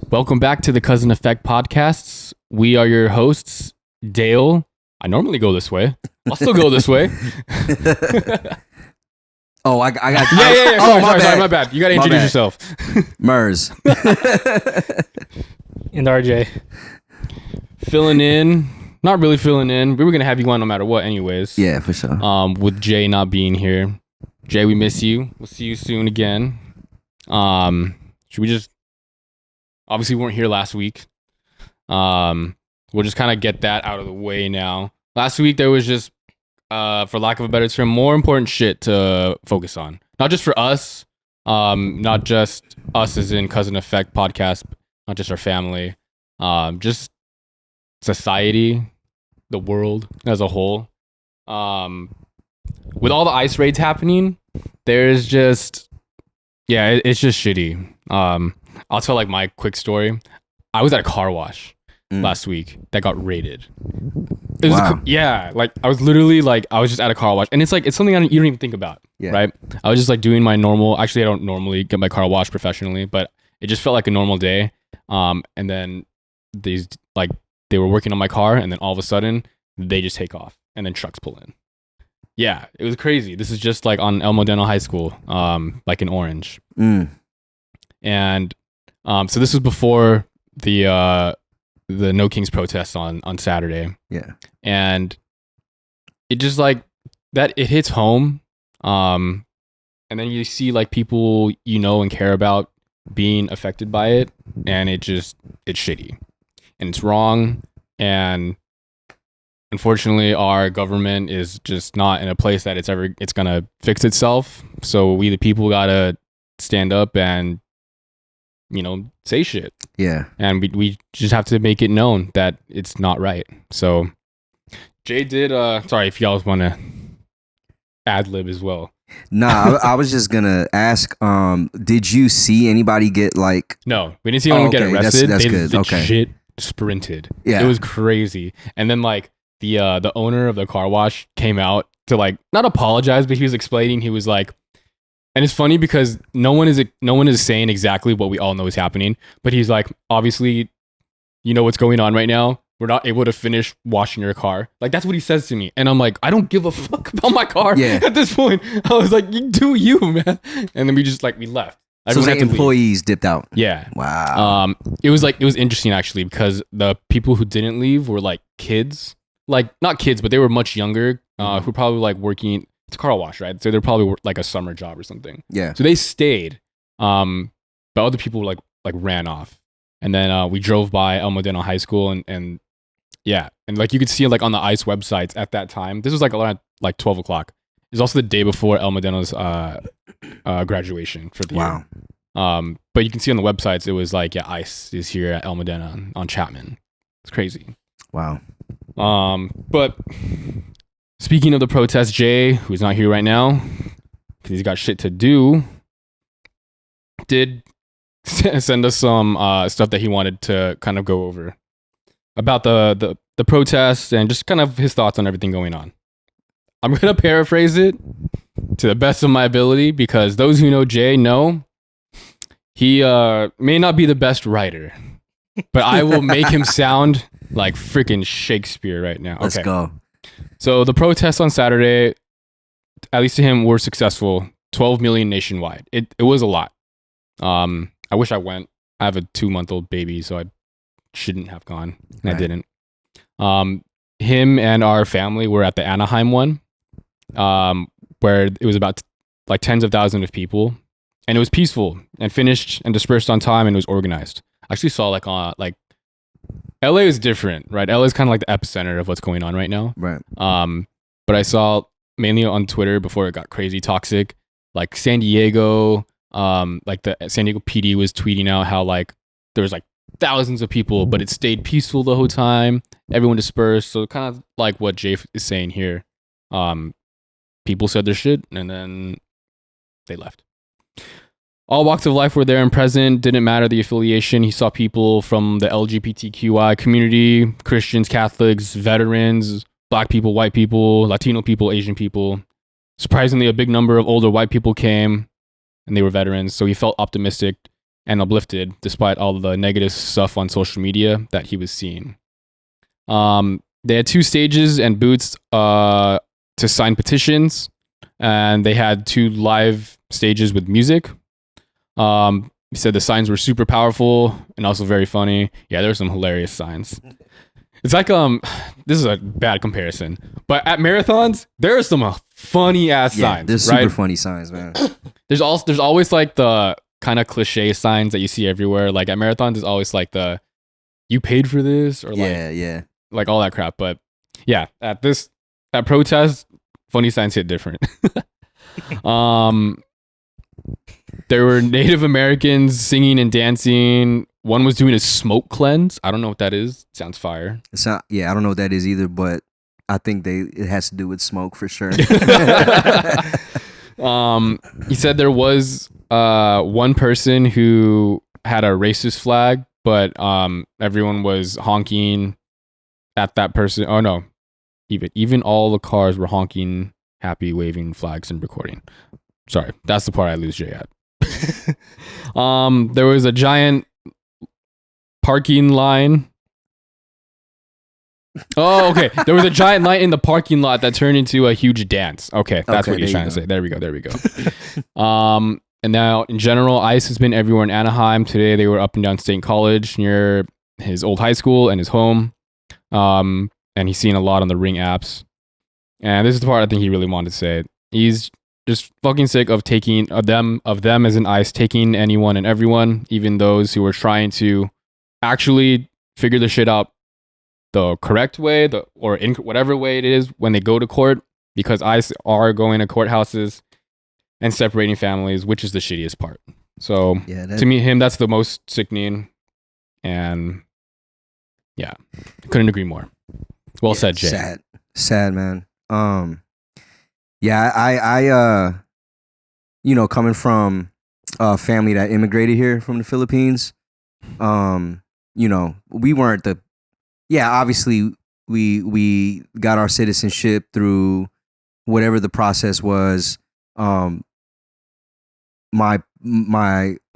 Welcome back to the Cousin Effect podcasts. We are your hosts, Dale. I normally go this way. I'll still go this way. Oh, I got. Yeah. Oh, Sorry, my bad. You got to introduce yourself. Merz. And RJ. Filling in. Not really filling in. We were going to have you on no matter what anyways. Yeah, for sure. With Jay not being here. Jay, we miss you. We'll see you soon again. Should we just... Obviously, we weren't here last week. We'll just kind of get that out of the way now. Last week, there was just, for lack of a better term, more important shit to focus on. Not just for us, not just us as in Cousin Effect podcast, not just our family, just society, the world as a whole. With all the ICE raids happening, there's just, it's just shitty. I'll tell like my quick story. I was at a car wash last week that got raided. It was I was literally I was just at a car wash, and it's something you don't even think about, right? I was just like doing my normal. Actually, I don't normally get my car washed professionally, but it just felt like a normal day. And then they were working on my car, and then all of a sudden they just take off, and then trucks pull in. Yeah, it was crazy. This is just like on Emo Night High School, like in Orange. And so this was before the No Kings protests on Saturday. Yeah. And it just like that, it hits home. And then you see like people you know and care about being affected by it, and it's shitty. And it's wrong. And unfortunately our government is just not in a place that it's gonna fix itself. So we the people gotta stand up and say shit. Yeah. And we just have to make it known that it's not right. So Jay did, sorry if y'all want to ad lib as well. Nah, I was just gonna ask, did you see anybody get No, we didn't see anyone get arrested. That's they good. legit sprinted. Yeah. It was crazy. And then the owner of the car wash came out to not apologize, but he was explaining, he was like, and it's funny because no one is saying exactly what we all know is happening, but he's like, obviously, you know what's going on right now. We're not able to finish washing your car. That's what he says to me. And I'm like, I don't give a fuck about my car at this point. I was like, you do you, man. And then we just we left. So employees dipped out. Yeah. Wow. It was interesting actually because the people who didn't leave were kids, not kids, but they were much younger, who probably working. It's a car wash, right? So they're probably a summer job or something. Yeah. So they stayed, but other people ran off. And then we drove by El Modena High School, and yeah, and you could see on the ICE websites at that time. This was around 12 o'clock. It was also the day before El Modena's graduation for the year. But you can see on the websites it was ICE is here at El Modena on Chapman. It's crazy. Wow. But speaking of the protest, Jay, who's not here right now because he's got shit to do, did send us some stuff that he wanted to kind of go over about the protests and just kind of his thoughts on everything going on. I'm going to paraphrase it to the best of my ability because those who know Jay know he may not be the best writer, but I will make him sound like freaking Shakespeare right now. Let's go. So the protests on Saturday, at least to him, were successful. 12 million nationwide. It was a lot. I wish I went. I have a 2-month-old baby, so I shouldn't have gone. And I didn't. Him and our family were at the Anaheim one, where it was about tens of thousands of people, and it was peaceful and finished and dispersed on time, and it was organized. I actually saw LA is different, right? LA is kind of the epicenter of what's going on right now. Right. But I saw mainly on Twitter before it got crazy toxic, San Diego, the San Diego PD was tweeting out how there was thousands of people, but it stayed peaceful the whole time. Everyone dispersed. So kind of what Jay is saying here. People said their shit and then they left. All walks of life were there and present. Didn't matter the affiliation. He saw people from the LGBTQI community, Christians, Catholics, veterans, Black people, white people, Latino people, Asian people. Surprisingly, a big number of older white people came, and they were veterans. So he felt optimistic. and uplifted despite all the negative stuff on social media that he was seeing. They had 2 stages and booths to sign petitions, and they had 2 live stages with music. He said the signs were super powerful and also very funny. Yeah, there were some hilarious signs. It's like this is a bad comparison, but at marathons there are some funny ass signs. There's super funny signs, man. There's always like the kind of cliche signs that you see everywhere. Like at marathons, there's always like the "you paid for this" or like like all that crap. But yeah, at protest, funny signs hit different. There were Native Americans singing and dancing. One was doing a smoke cleanse. I don't know what that is. Sounds fire. It's not, I don't know what that is either, but I think it has to do with smoke for sure. He said there was one person who had a racist flag, but everyone was honking at that person. Oh no, even all the cars were honking, happy, waving flags and recording. Sorry, that's the part I lose Jay at. There was a giant parking line. Oh, okay. There was a giant light in the parking lot that turned into a huge dance. Okay, that's what he's trying to say. There we go. And now, in general, ICE has been everywhere in Anaheim. Today, they were up and down State College near his old high school and his home. And he's seen a lot on the Ring apps. And this is the part I think he really wanted to say. He's just fucking sick of them as an ICE taking anyone and everyone, even those who are trying to actually figure the shit out the correct way, or in whatever way it is when they go to court, because ICE are going to courthouses and separating families, which is the shittiest part. So to me, that's the most sickening, and yeah, couldn't agree more. Well said, Jay. Sad, man. Yeah, I coming from a family that immigrated here from the Philippines, we weren't obviously we got our citizenship through whatever the process was. My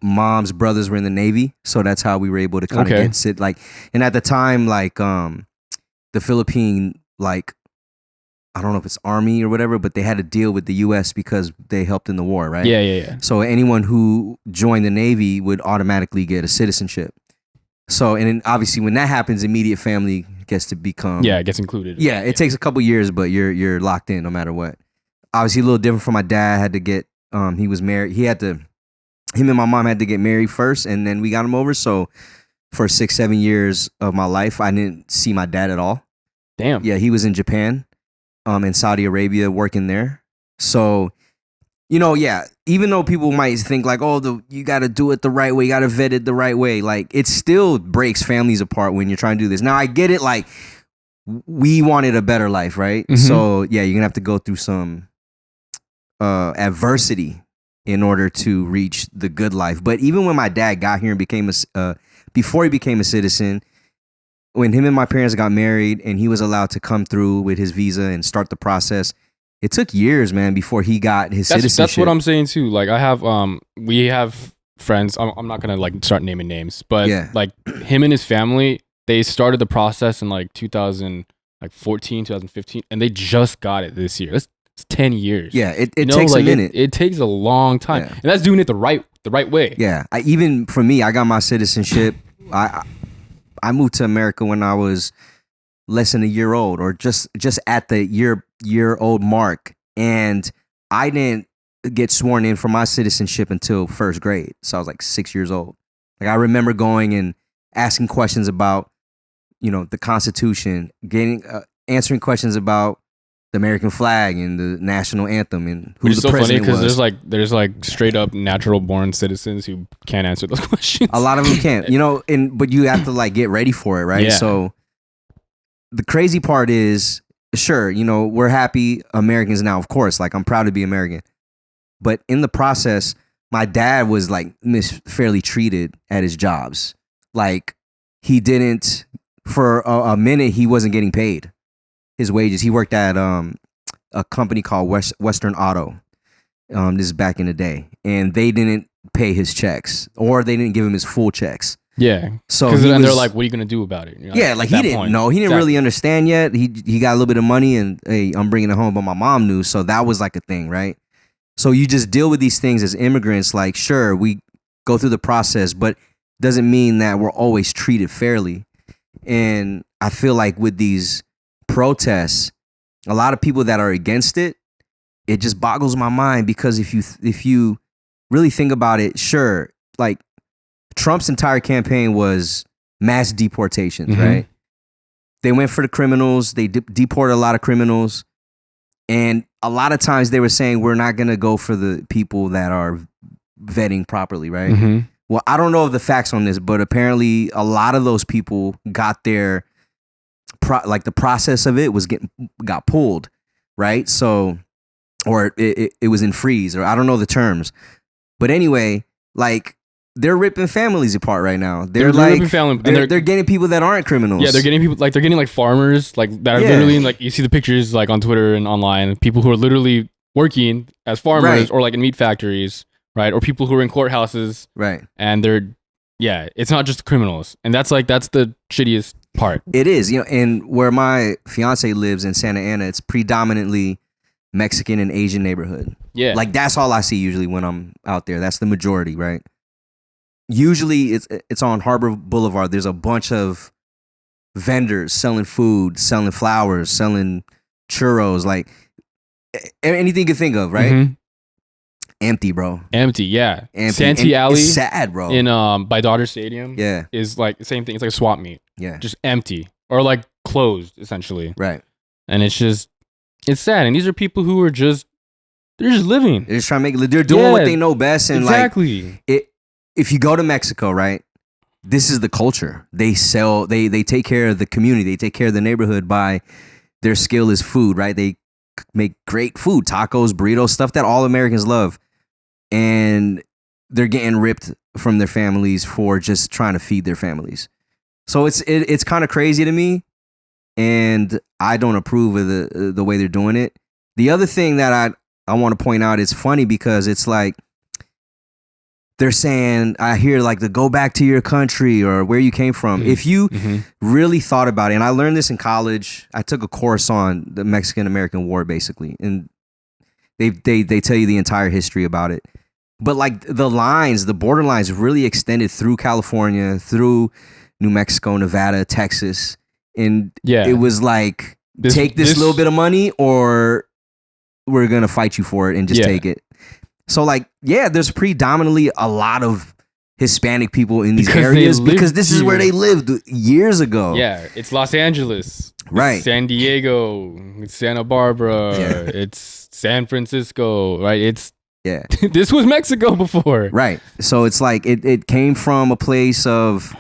mom's brothers were in the Navy, so that's how we were able to kind of and at the time, the Philippine, I don't know if it's Army or whatever, but they had to deal with the U.S. because they helped in the war, right? Yeah. So anyone who joined the Navy would automatically get a citizenship. So, and then obviously when that happens, immediate family gets to become... Yeah, it gets included. Yeah, it takes a couple years, but you're locked in no matter what. Obviously a little different for my dad. Had to get, he was married. Him and my mom had to get married first, and then we got him over. So for 6-7 years of my life, I didn't see my dad at all. Damn. Yeah, he was in Japan. In Saudi Arabia, working there. So, even though people might think you got to do it the right way, you got to vet it the right way, it still breaks families apart when you're trying to do this. Now, I get it, we wanted a better life, right? Mm-hmm. So, yeah, you're going to have to go through some adversity in order to reach the good life. But even when my dad got here and before he became a citizen, when him and my parents got married and he was allowed to come through with his visa and start the process, it took years, man, before he got his citizenship. That's what I'm saying too. I have, we have friends. I'm not gonna start naming names, but him and his family, they started the process in 2014, 2015, and they just got it this year. It's 10 years. Yeah, it takes a minute. It takes a long time, and that's doing it the right way. Yeah, even for me, I got my citizenship. I moved to America when I was less than a year old, or just at the year old mark, and I didn't get sworn in for my citizenship until first grade. So I was 6 years old. I remember going and asking questions about, the Constitution, answering questions about the American flag and the national anthem and who the president was. It's so funny because there's straight up natural born citizens who can't answer those questions. A lot of them can't, but you have to get ready for it, right? Yeah. So the crazy part is, sure, we're happy Americans now, of course, I'm proud to be American. But in the process, my dad was fairly treated at his jobs. He didn't, for a minute, he wasn't getting paid his wages. He worked at a company called Western Auto. This is back in the day, and they didn't pay his checks, or they didn't give him his full checks. Yeah. So because then they're like, what are you going to do about it? Yeah, like he didn't know. He didn't really understand yet. He got a little bit of money and, hey, I'm bringing it home, but my mom knew. So that was like a thing, right? So you just deal with these things as immigrants. Like, sure, we go through the process, but doesn't mean that we're always treated fairly. And I feel like with these protests, a lot of people that are against it, it just boggles my mind, because if you really think about it, sure, like Trump's entire campaign was mass deportations, right? They went for the criminals. They deported a lot of criminals. And a lot of times they were saying, we're not going to go for the people that are vetting properly, right? Well, I don't know of the facts on this, but apparently a lot of those people got their, the process of it got pulled, right? So, or it was in freeze, or I don't know the terms. But anyway, like, they're ripping families apart right now. They're like, they're getting people that aren't criminals. Yeah, they're getting people, like, they're getting like farmers, like, that are literally, like, you see the pictures like on Twitter and online, people who are literally working as farmers, or like in meat factories, right? Or people who are in courthouses, right? And it's not just criminals, and that's the shittiest part. It is, and where my fiance lives in Santa Ana, it's predominantly Mexican and Asian neighborhood. Yeah, like that's all I see usually when I'm out there. That's the majority, right? Usually it's on Harbor Boulevard. There's a bunch of vendors selling food, selling flowers, selling churros, like anything you can think of, right? Empty, bro. Empty, yeah. Empty. Santee Alley. It's sad, bro. In by Dodger Stadium. Yeah. Is like the same thing. It's like a swap meet. Yeah. Just empty. Or like closed, essentially. Right. And it's sad. And these are people who are they're just living. They're just trying to they're doing what they know best. And exactly. If you go to Mexico, right, this is the culture. They sell, they take care of the community. They take care of the neighborhood by their skill is food, right? They make great food, tacos, burritos, stuff that all Americans love. And they're getting ripped from their families for just trying to feed their families. So it's kind of crazy to me, and I don't approve of the way they're doing it. The other thing that I want to point out is funny, because it's like they're saying, I hear like the go back to your country or where you came from. If you really thought about it, and I learned this in college, I took a course on the Mexican-American War, basically, and they tell you the entire history about it. But like the border lines really extended through California, through New Mexico, Nevada, Texas. And it was like, take this little bit of money or we're going to fight you for it and just take it. So like, there's predominantly a lot of Hispanic people in these areas because this is where they lived years ago. Yeah, it's Los Angeles. Right. It's San Diego. It's Santa Barbara. It's San Francisco. Right. This was Mexico before. Right. So it's like it came from a place of,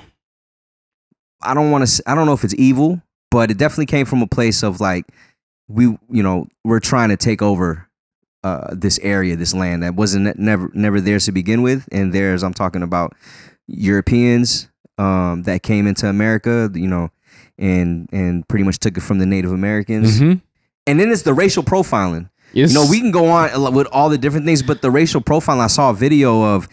I don't know if it's evil, but it definitely came from a place of like, we're trying to take over this area, this land that wasn't never theirs to begin with. And I'm talking about Europeans that came into America, and pretty much took it from the Native Americans. And then it's the racial profiling. Yes. We can go on with all the different things, but the racial profiling, I saw a video of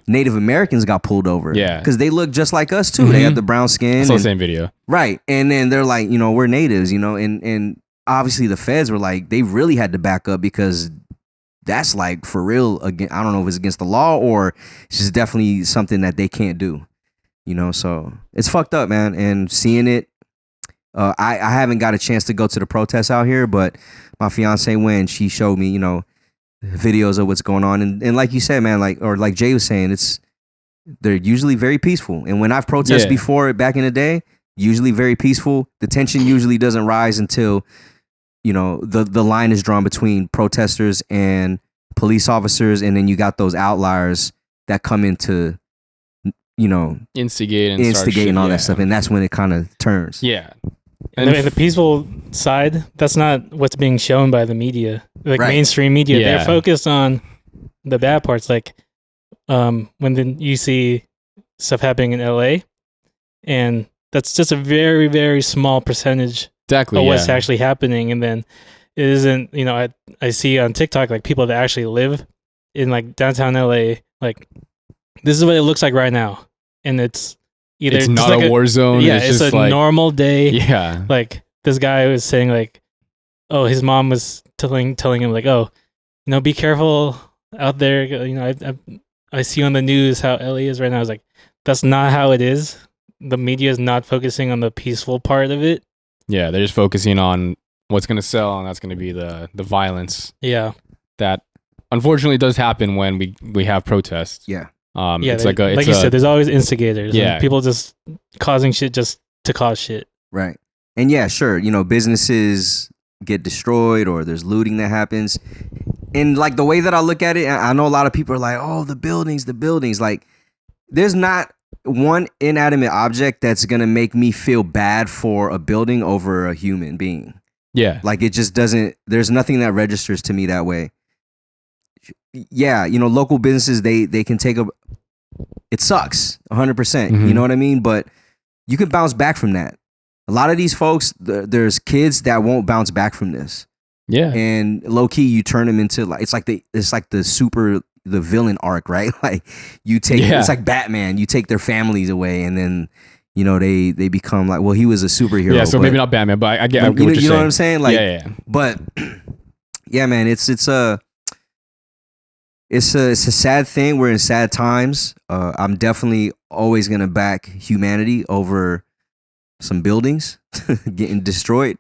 Native Americans got pulled over. Yeah. Because they look just like us too. They had the brown skin. It's the same video. Right. And then they're like, we're natives, and obviously the feds were like, they really had to back up because that's like for real. Again, I don't know if it's against the law or it's just definitely something that they can't do, so it's fucked up, man. And seeing it, I haven't got a chance to go to the protests out here, but my fiance went. She showed me, videos of what's going on, and like you said, man, like Jay was saying, they're usually very peaceful. And when I've protested before back in the day, usually very peaceful. The tension usually doesn't rise until the line is drawn between protesters and police officers, and then you got those outliers that come into instigate and all that stuff, and that's when it kind of turns. Yeah. And the peaceful side, that's not what's being shown by the media, like mainstream media. They're focused on the bad parts, like when you see stuff happening in LA, and that's just a very, very small percentage of what's actually happening. And then it isn't, I see on TikTok like people that actually live in like downtown LA, like this is what it looks like right now, and it's either it's just not like a war zone. Yeah, it's it's just a like, normal day. Yeah. Like this guy was saying, like, oh, his mom was telling him, like, oh, be careful out there. I see on the news how LA is right now. I was like, that's not how it is. The media is not focusing on the peaceful part of it. Yeah, they're just focusing on what's going to sell, and that's going to be the violence. Yeah. That unfortunately does happen when we have protests. Yeah. It's like you said, there's always instigators. Yeah. People just causing shit just to cause shit. Right. And yeah, sure, businesses get destroyed or there's looting that happens. And like the way that I look at it, I know a lot of people are like, oh, the buildings. Like, there's not one inanimate object that's going to make me feel bad for a building over a human being. Yeah. Like, it just doesn't, there's nothing that registers to me that way. Yeah, local businesses, they can take it sucks 100%. Mm-hmm. You know what I mean? But you can bounce back from that. A lot of these folks, there's kids that won't bounce back from this. Yeah. And low key, you turn them into like, it's like the villain arc, right? Like it's like Batman. You take their families away, and then they become like, well, he was a superhero. Yeah, so maybe not Batman, but I get what you're saying. You know what I'm saying? Like, yeah. But yeah, man, it's a sad thing. We're in sad times. I'm definitely always gonna back humanity over some buildings getting destroyed.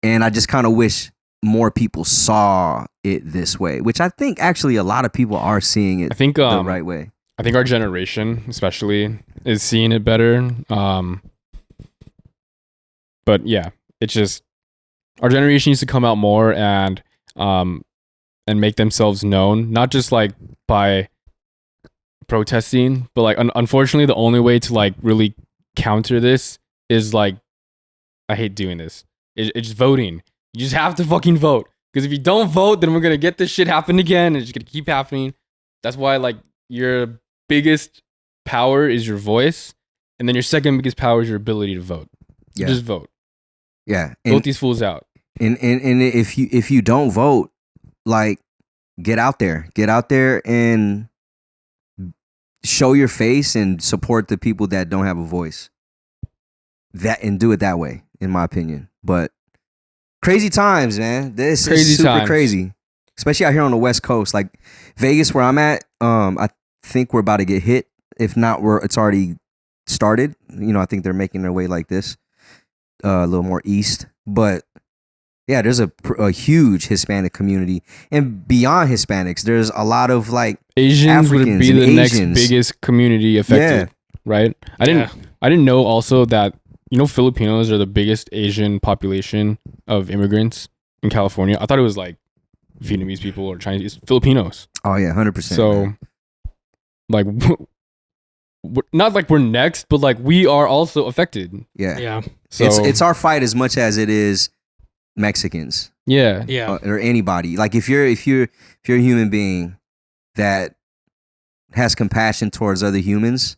And I just kind of wish more people saw it this way, which I think actually a lot of people are seeing it the right way. I think our generation especially is seeing it better. But yeah, it's just our generation needs to come out more and make themselves known, not just like by protesting, but like unfortunately the only way to like really counter this is like, I hate doing this. It's voting. You just have to fucking vote. Because if you don't vote, then we're going to get this shit happen again. And it's just going to keep happening. That's why, like, your biggest power is your voice. And then your second biggest power is your ability to vote. So just vote. Yeah. Vote these fools out. And if you don't vote, like, get out there. Get out there and show your face and support the people that don't have a voice. And do it that way, in my opinion. But crazy times, man. This is super crazy. Especially out here on the West Coast. Like Vegas, where I'm at, I think we're about to get hit. If not, it's already started. I think they're making their way like this. A little more east. But yeah, there's a huge Hispanic community. And beyond Hispanics, there's a lot of like Asians Africans would be the Asians. next biggest community affected. Yeah. Right? I didn't know also that Filipinos are the biggest Asian population of immigrants in California. I thought it was like Vietnamese people or Chinese. Filipinos. Oh yeah, 100%. So, like, not like we're next, but like we are also affected. Yeah, yeah. So it's our fight as much as it is Mexicans. Yeah, or anybody. Like if you're a human being that has compassion towards other humans.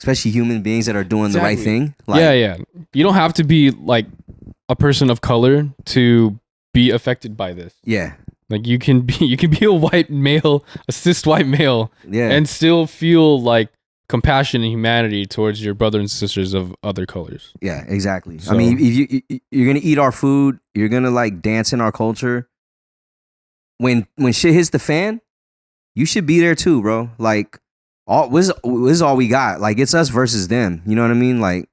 Especially human beings that are doing the right thing. Like, yeah. You don't have to be like a person of color to be affected by this. Yeah. Like you can be a white male, a cis white male, and still feel like compassion and humanity towards your brothers and sisters of other colors. Yeah, exactly. So, I mean, if you're gonna eat our food, you're gonna like dance in our culture. When shit hits the fan, you should be there too, bro. Like. This is all we got. Like, it's us versus them. You know what I mean? Like,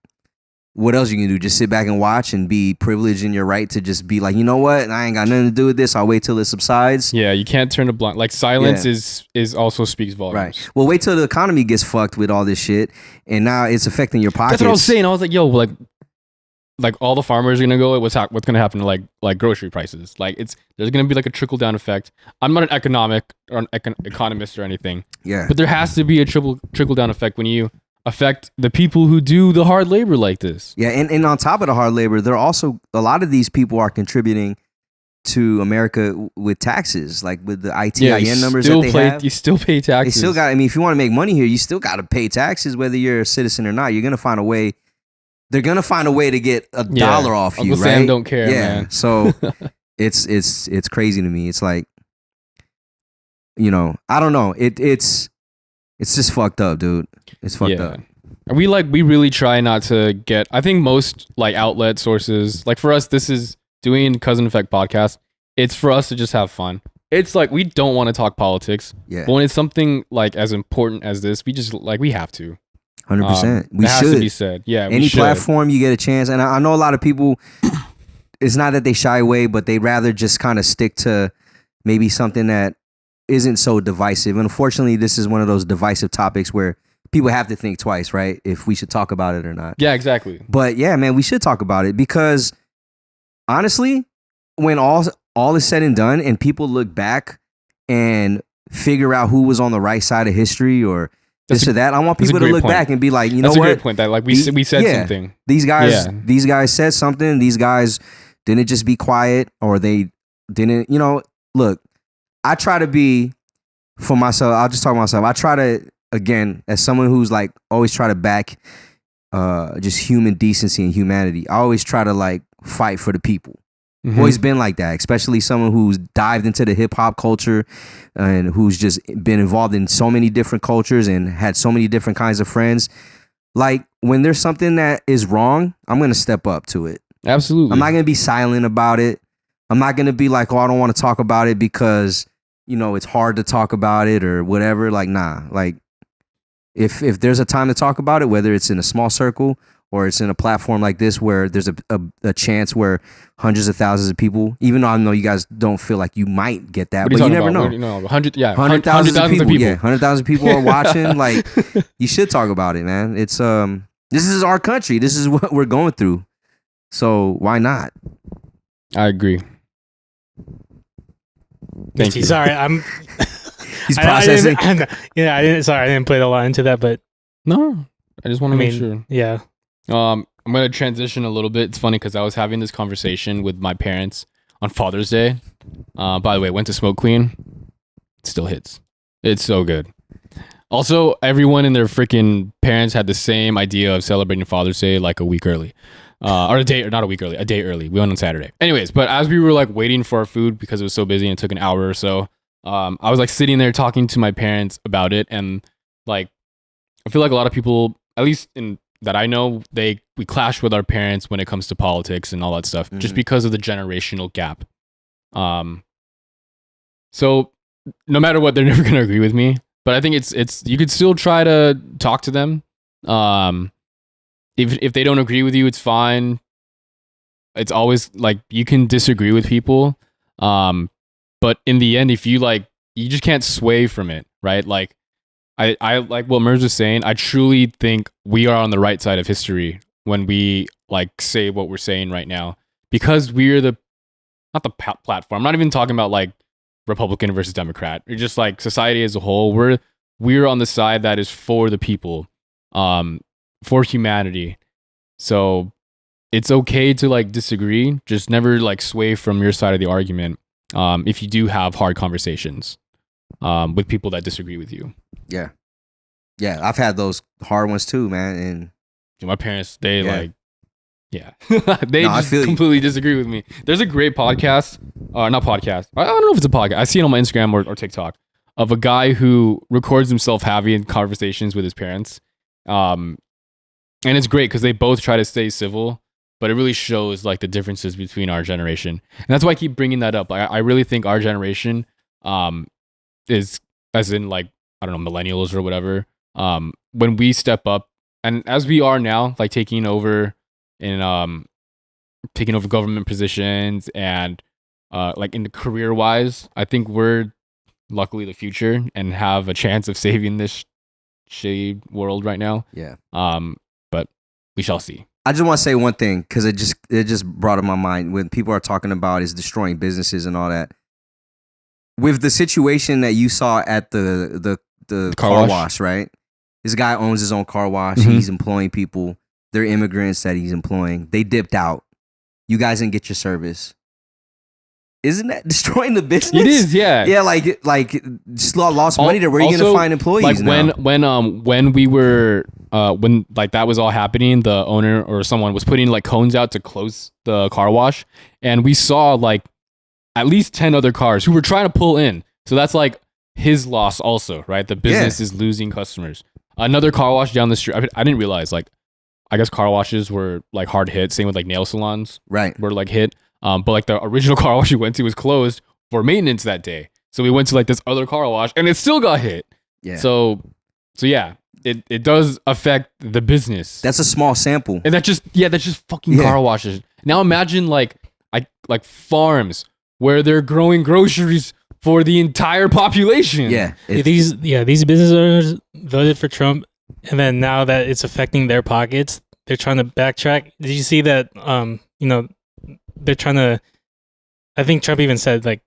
what else you can do? Just sit back and watch and be privileged in your right to just be like, you know what? I ain't got nothing to do with this. I'll wait till it subsides. Yeah, you can't turn a blind. Like, silence is also speaks volumes. Right. Well, wait till the economy gets fucked with all this shit, and now it's affecting your pockets. That's what I was saying. I was like, yo, like all the farmers are gonna go. What's gonna happen to like grocery prices? Like there's gonna be like a trickle down effect. I'm not an economist or anything. Yeah. But there has to be a trickle down effect when you affect the people who do the hard labor like this. Yeah, and on top of the hard labor, they're also a lot of these people are contributing to America with taxes, like with the ITIN numbers that they have. You still pay taxes. They still got. I mean, if you want to make money here, you still got to pay taxes, whether you're a citizen or not. You're gonna find a way. They're gonna find a way to get $1 off you, Uncle right? Sam don't care, man. So it's crazy to me. It's like, I don't know. It's It's just fucked up, dude. It's fucked up. And we really try not to get, I think most like outlet sources, like for us, this is doing Cousin Effect podcast. It's for us to just have fun. It's like, we don't want to talk politics. Yeah. But when it's something like as important as this, we just like, we have to. 100%. It has to be said. Yeah. Any platform you get a chance. And I know a lot of people, it's not that they shy away, but they rather just kind of stick to maybe something that isn't so divisive. And unfortunately, this is one of those divisive topics where people have to think twice, right? If we should talk about it or not. Yeah, exactly. But yeah, man, we should talk about it because honestly, when all is said and done and people look back and figure out who was on the right side of history or this or that, I want people to look back and be like, you know what? That's a great point. That like we said something. These guys said something. These guys didn't just be quiet or they didn't, look, I try to be for myself. I'll just talk about myself. I try to, again, as someone who's like always try to back just human decency and humanity. I always try to like fight for the people. Mm-hmm. Always been like that, especially someone who's dived into the hip hop culture and who's just been involved in so many different cultures and had so many different kinds of friends. Like when there's something that is wrong, I'm going to step up to it. Absolutely. I'm not going to be silent about it. I'm not going to be like, oh, I don't want to talk about it because, it's hard to talk about it or whatever. Like, nah, like if there's a time to talk about it, whether it's in a small circle or it's in a platform like this where there's a chance where hundreds of thousands of people, even though I know you guys don't feel like you might get that, but you never know. 100,000 people. Yeah, 100,000 people are watching. Like, you should talk about it, man. It's this is our country. This is what we're going through. So why not? I agree. Thank you. Sorry, I'm. He's processing. I didn't put a lot into that, but no, I just want to make sure. Yeah. I'm going to transition a little bit. It's funny because I was having this conversation with my parents on Father's Day. By the way, went to Smoke Queen. It still hits. It's so good. Also, everyone and their freaking parents had the same idea of celebrating Father's Day like a week early. Or a day early. We went on Saturday. Anyways, but as we were like waiting for our food because it was so busy and it took an hour or so, I was like sitting there talking to my parents about it. And like, I feel like a lot of people, at least that I know, we clash with our parents when it comes to politics and all that stuff, just because of the generational gap. So no matter what, they're never going to agree with me, but I think it's you could still try to talk to them. If they don't agree with you, it's fine. It's always like you can disagree with people. But in the end, if you you just can't sway from it, right? Like I like what Merz was saying. I truly think we are on the right side of history when we say what we're saying right now, because we're not the platform. I'm not even talking about like Republican versus Democrat. Or just like society as a whole. We're on the side that is for the people, for humanity. So it's okay to disagree. Just never sway from your side of the argument. If you do have hard conversations with people that disagree with you. Yeah. I've had those hard ones too, man. And my parents, they completely disagree with me. There's a great podcast, not podcast. I don't know if it's a podcast. I see it on my Instagram or TikTok of a guy who records himself having conversations with his parents. And it's great because they both try to stay civil, but it really shows the differences between our generation. And that's why I keep bringing that up. I really think our generation is, as in I don't know, millennials or whatever, when we step up, and as we are now, taking over government positions and in the career wise, I think we're luckily the future and have a chance of saving this shitty world right now. Yeah. But we shall see. I just want to say one thing because it just brought up my mind when people are talking about is destroying businesses and all that. With the situation that you saw at the car wash, right? This guy owns his own car wash. Mm-hmm. He's employing people. They're immigrants that he's employing. They dipped out. You guys didn't get your service. Isn't that destroying the business? It is, yeah. Yeah, just lost money there. Where are you going to find employees now? When we were when that was all happening, the owner or someone was putting cones out to close the car wash, and we saw at least 10 other cars who were trying to pull in. So that's his loss also, right? The business is losing customers. Another car wash down the street. I didn't realize, like, I guess car washes were like hard hit. Same with like nail salons, Right? were like hit. But like the original car wash we went to was closed for maintenance that day. So we went to like this other car wash and it still got hit. Yeah. So yeah, it does affect the business. That's a small sample. And that's just fucking car washes. Now imagine like farms where they're growing groceries for the entire population. Yeah. These business owners voted for Trump, and then now that it's affecting their pockets, they're trying to backtrack. Did you see that? They're trying to. I think Trump even said like,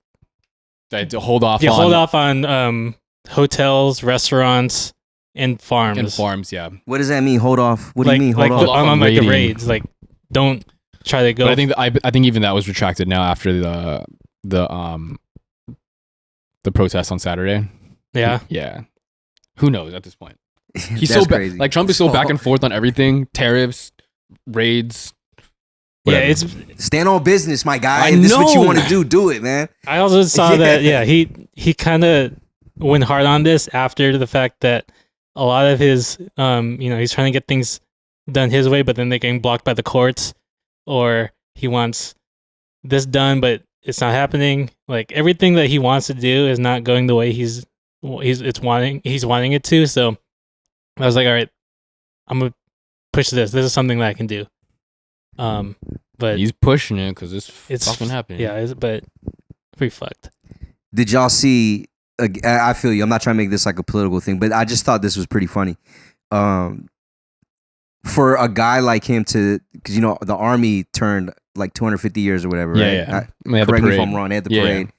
to hold off. Yeah, hold off on hotels, restaurants, and farms. And farms, yeah. What does that mean? Hold off. What do you mean? Hold off. On like the raids, like don't try to go. But I think even that was retracted now after the protest on Saturday. Yeah. Yeah. Who knows at this point? He's That's so crazy. like Trump is so back and forth on everything, tariffs, raids. Whatever. Yeah, it's stand on business, my guy. I If this is what you know. want to do it, man. I also saw that. Yeah, he kind of went hard on this after the fact that a lot of his, he's trying to get things done his way, but then they're getting blocked by the courts, or he wants this done, but it's not happening. Like everything that he wants to do is not going the way he's wanting it to. So I was like, all right, I'm gonna push this. This is something that I can do. But he's pushing it because it's fucking happening. Yeah, but pretty fucked. Did y'all see? I feel you. I'm not trying to make this like a political thing, but I just thought this was pretty funny. For a guy like him to, because the army turned like 250 years or whatever, right? Yeah. Correct me if I'm wrong. They had the parade,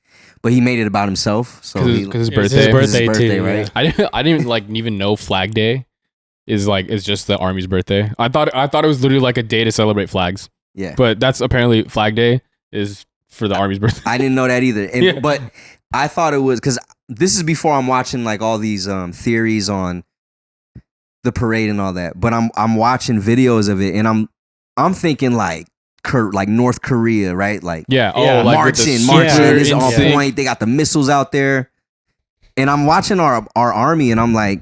but he made it about himself. So because his birthday, birthday, right? Yeah. I didn't like even know Flag Day is just the army's birthday. I thought it was literally like a day to celebrate flags. Yeah, but that's apparently Flag Day is for the army's birthday. I didn't know that either. But I thought it was because this is before I'm watching like all these theories on the parade and all that. But I'm watching videos of it, and I'm thinking like North Korea, right? Like like marching is on point. They got the missiles out there, and I'm watching our army, and I'm like,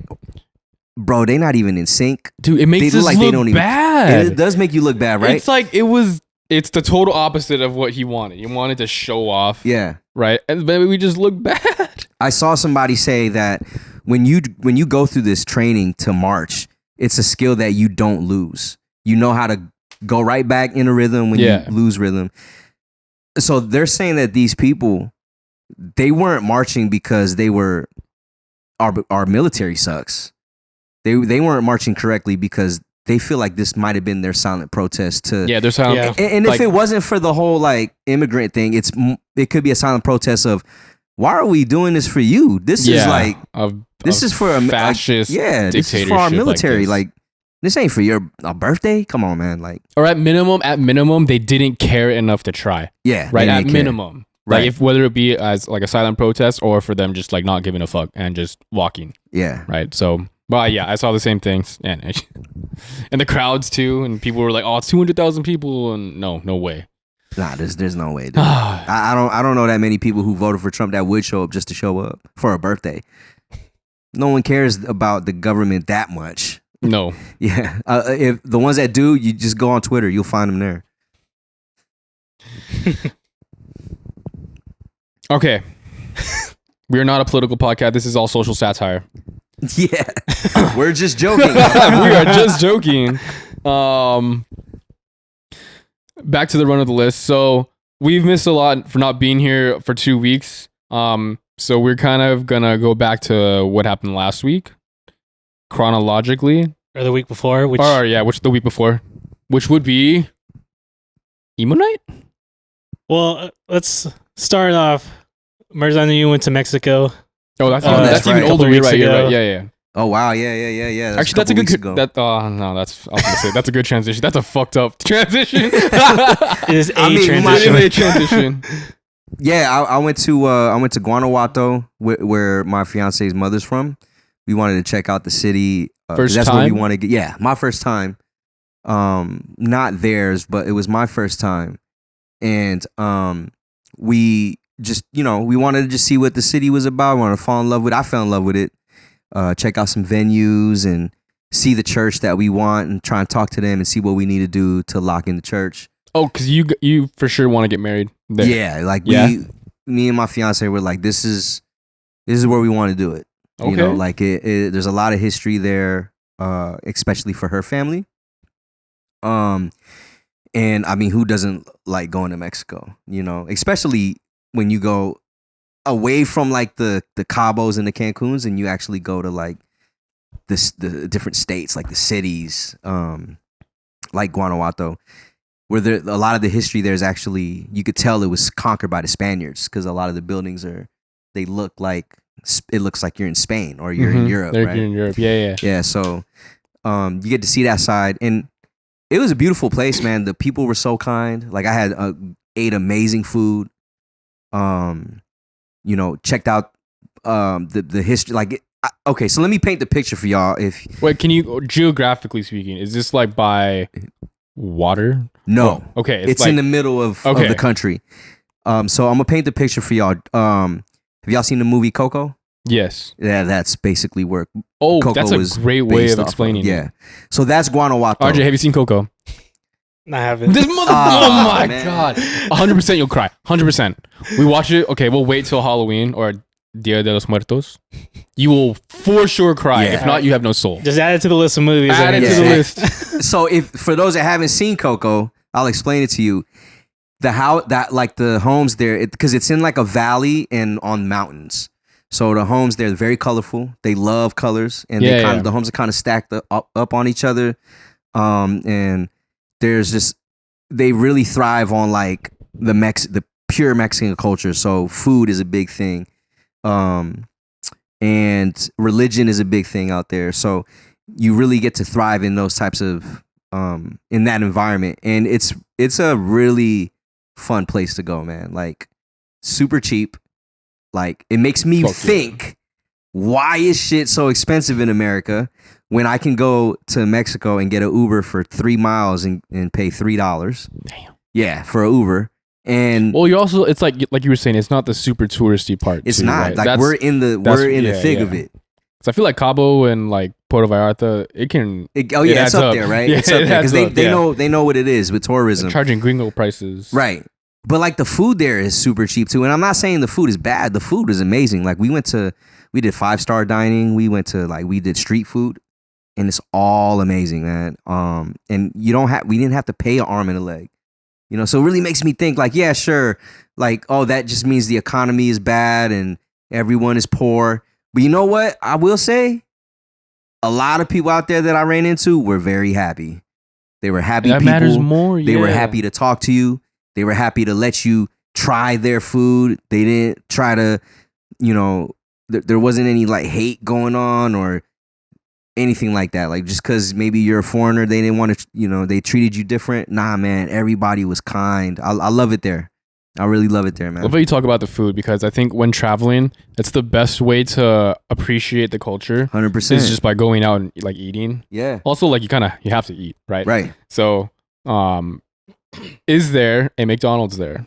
bro, they not even in sync. Dude, it makes us look bad. It does make you look bad, right? It's like it's the total opposite of what he wanted. He wanted to show off. Yeah. Right? And maybe we just look bad. I saw somebody say that when you go through this training to march, it's a skill that you don't lose. You know how to go right back in a rhythm when you lose rhythm. So they're saying that these people, they weren't marching because they were our military sucks. They weren't marching correctly because they feel like this might have been their silent protest to their silent. And if it wasn't for the whole like immigrant thing, it could be a silent protest of why are we doing this for you? This is like this is for a fascist this is for our military. Like this ain't for your birthday. Come on, man. Like or at minimum, they didn't care enough to try. Yeah, right. At minimum, right? Like if whether it be as like a silent protest or for them just like not giving a fuck and just walking. Yeah, right. So. Well, yeah, I saw the same things, and the crowds too, and people were like, "Oh, it's 200,000 people," and no way. Nah, there's no way. Dude. I don't know that many people who voted for Trump that would show up just to show up for a birthday. No one cares about the government that much. No. Yeah, if the ones that do, you just go on Twitter, you'll find them there. Okay, we are not a political podcast. This is all social satire. Yeah, we're just joking. We are just joking. Back to the run of the list. So we've missed a lot for not being here for 2 weeks. So we're kind of gonna go back to what happened last week, chronologically, or the week before. Which the week before, which would be Emo Night. Well, let's start off. Merz, I know you went to Mexico. Oh, that's even right. older. You're right. Yeah. Oh wow, yeah. Actually, that's a good. I was gonna say that's a good transition. That's a fucked up transition. It is a transition. Yeah, I went to Guanajuato, where my fiance's mother's from. We wanted to check out the city. First that's time? where we want to get. Yeah, my first time. Not theirs, but it was my first time, and we just, we wanted to just see what the city was about. We wanted to fall in love with it. I fell in love with it. Check out some venues and see the church that we want and try and talk to them and see what we need to do to lock in the church. Oh, because you for sure want to get married there. Yeah, like me and my fiance were like, this is where we want to do it. Okay. Like there's a lot of history there, especially for her family. And I mean, who doesn't like going to Mexico? Especially when you go away from like the Cabos and the Cancuns, and you actually go to like the different states, like the cities, like Guanajuato, where a lot of the history there's actually, you could tell it was conquered by the Spaniards, because a lot of the buildings it looks like you're in Spain or you're in Europe, right? You're in Europe, yeah. So you get to see that side, and it was a beautiful place, man. The people were so kind. Like I ate amazing food. Checked out the history. Like, okay, so let me paint the picture for y'all. Wait, can you, geographically speaking, is this like by water? No. Oh, okay, it's like, in the middle of the country. So I'm gonna paint the picture for y'all. Have y'all seen the movie Coco? Yes. Yeah, that's basically where. Coco that's a great way of explaining. Yeah. So that's Guanajuato. RJ, have you seen Coco? I haven't. This mother. Oh my god. 100% you'll cry. 100%. We watch it. Okay, we'll wait till Halloween or Dia de los Muertos. You will for sure cry. Yeah. If not, you have no soul. Just add it to the list of movies. Add it to the list. So for those that haven't seen Coco, I'll explain it to you. The homes there, because it's in like a valley and on mountains. So the homes there are very colorful. They love colors, and the homes are kind of stacked up on each other. And there's just, they really thrive on like the pure Mexican culture. So food is a big thing, and religion is a big thing out there. So you really get to thrive in those types of in that environment, and it's a really fun place to go, man. Like super cheap. Like it makes me think, why is shit so expensive in America when I can go to Mexico and get an Uber for 3 miles and pay $3? Damn. Yeah, for an Uber. And well, you're also, it's like you were saying, it's not the super touristy part. It's too, not. right? Like we're in the thick of it. So I feel like Cabo and like Puerto Vallarta, it's up there, right? It's up there because they know what it is with tourism. They're charging gringo prices, right? But like the food there is super cheap too, and I'm not saying the food is bad. The food is amazing. Like we did 5-star dining. We did street food, and it's all amazing, man. And we didn't have to pay an arm and a leg, So it really makes me think, like, yeah, sure, like, oh, that just means the economy is bad and everyone is poor. But you know what? I will say, a lot of people out there that I ran into were very happy. They were happy. That people. Matters more. They were happy to talk to you. They were happy to let you try their food. They didn't try to, there wasn't any like hate going on or anything like that. Like just because maybe you're a foreigner, they didn't want to, they treated you different. Nah, man, everybody was kind. I love it there. I really love it there, man. Love how you talk about the food, because I think when traveling, it's the best way to appreciate the culture. 100%. Is just by going out and like eating. Yeah. Also, like you have to eat, right? Right. So, is there a McDonald's there?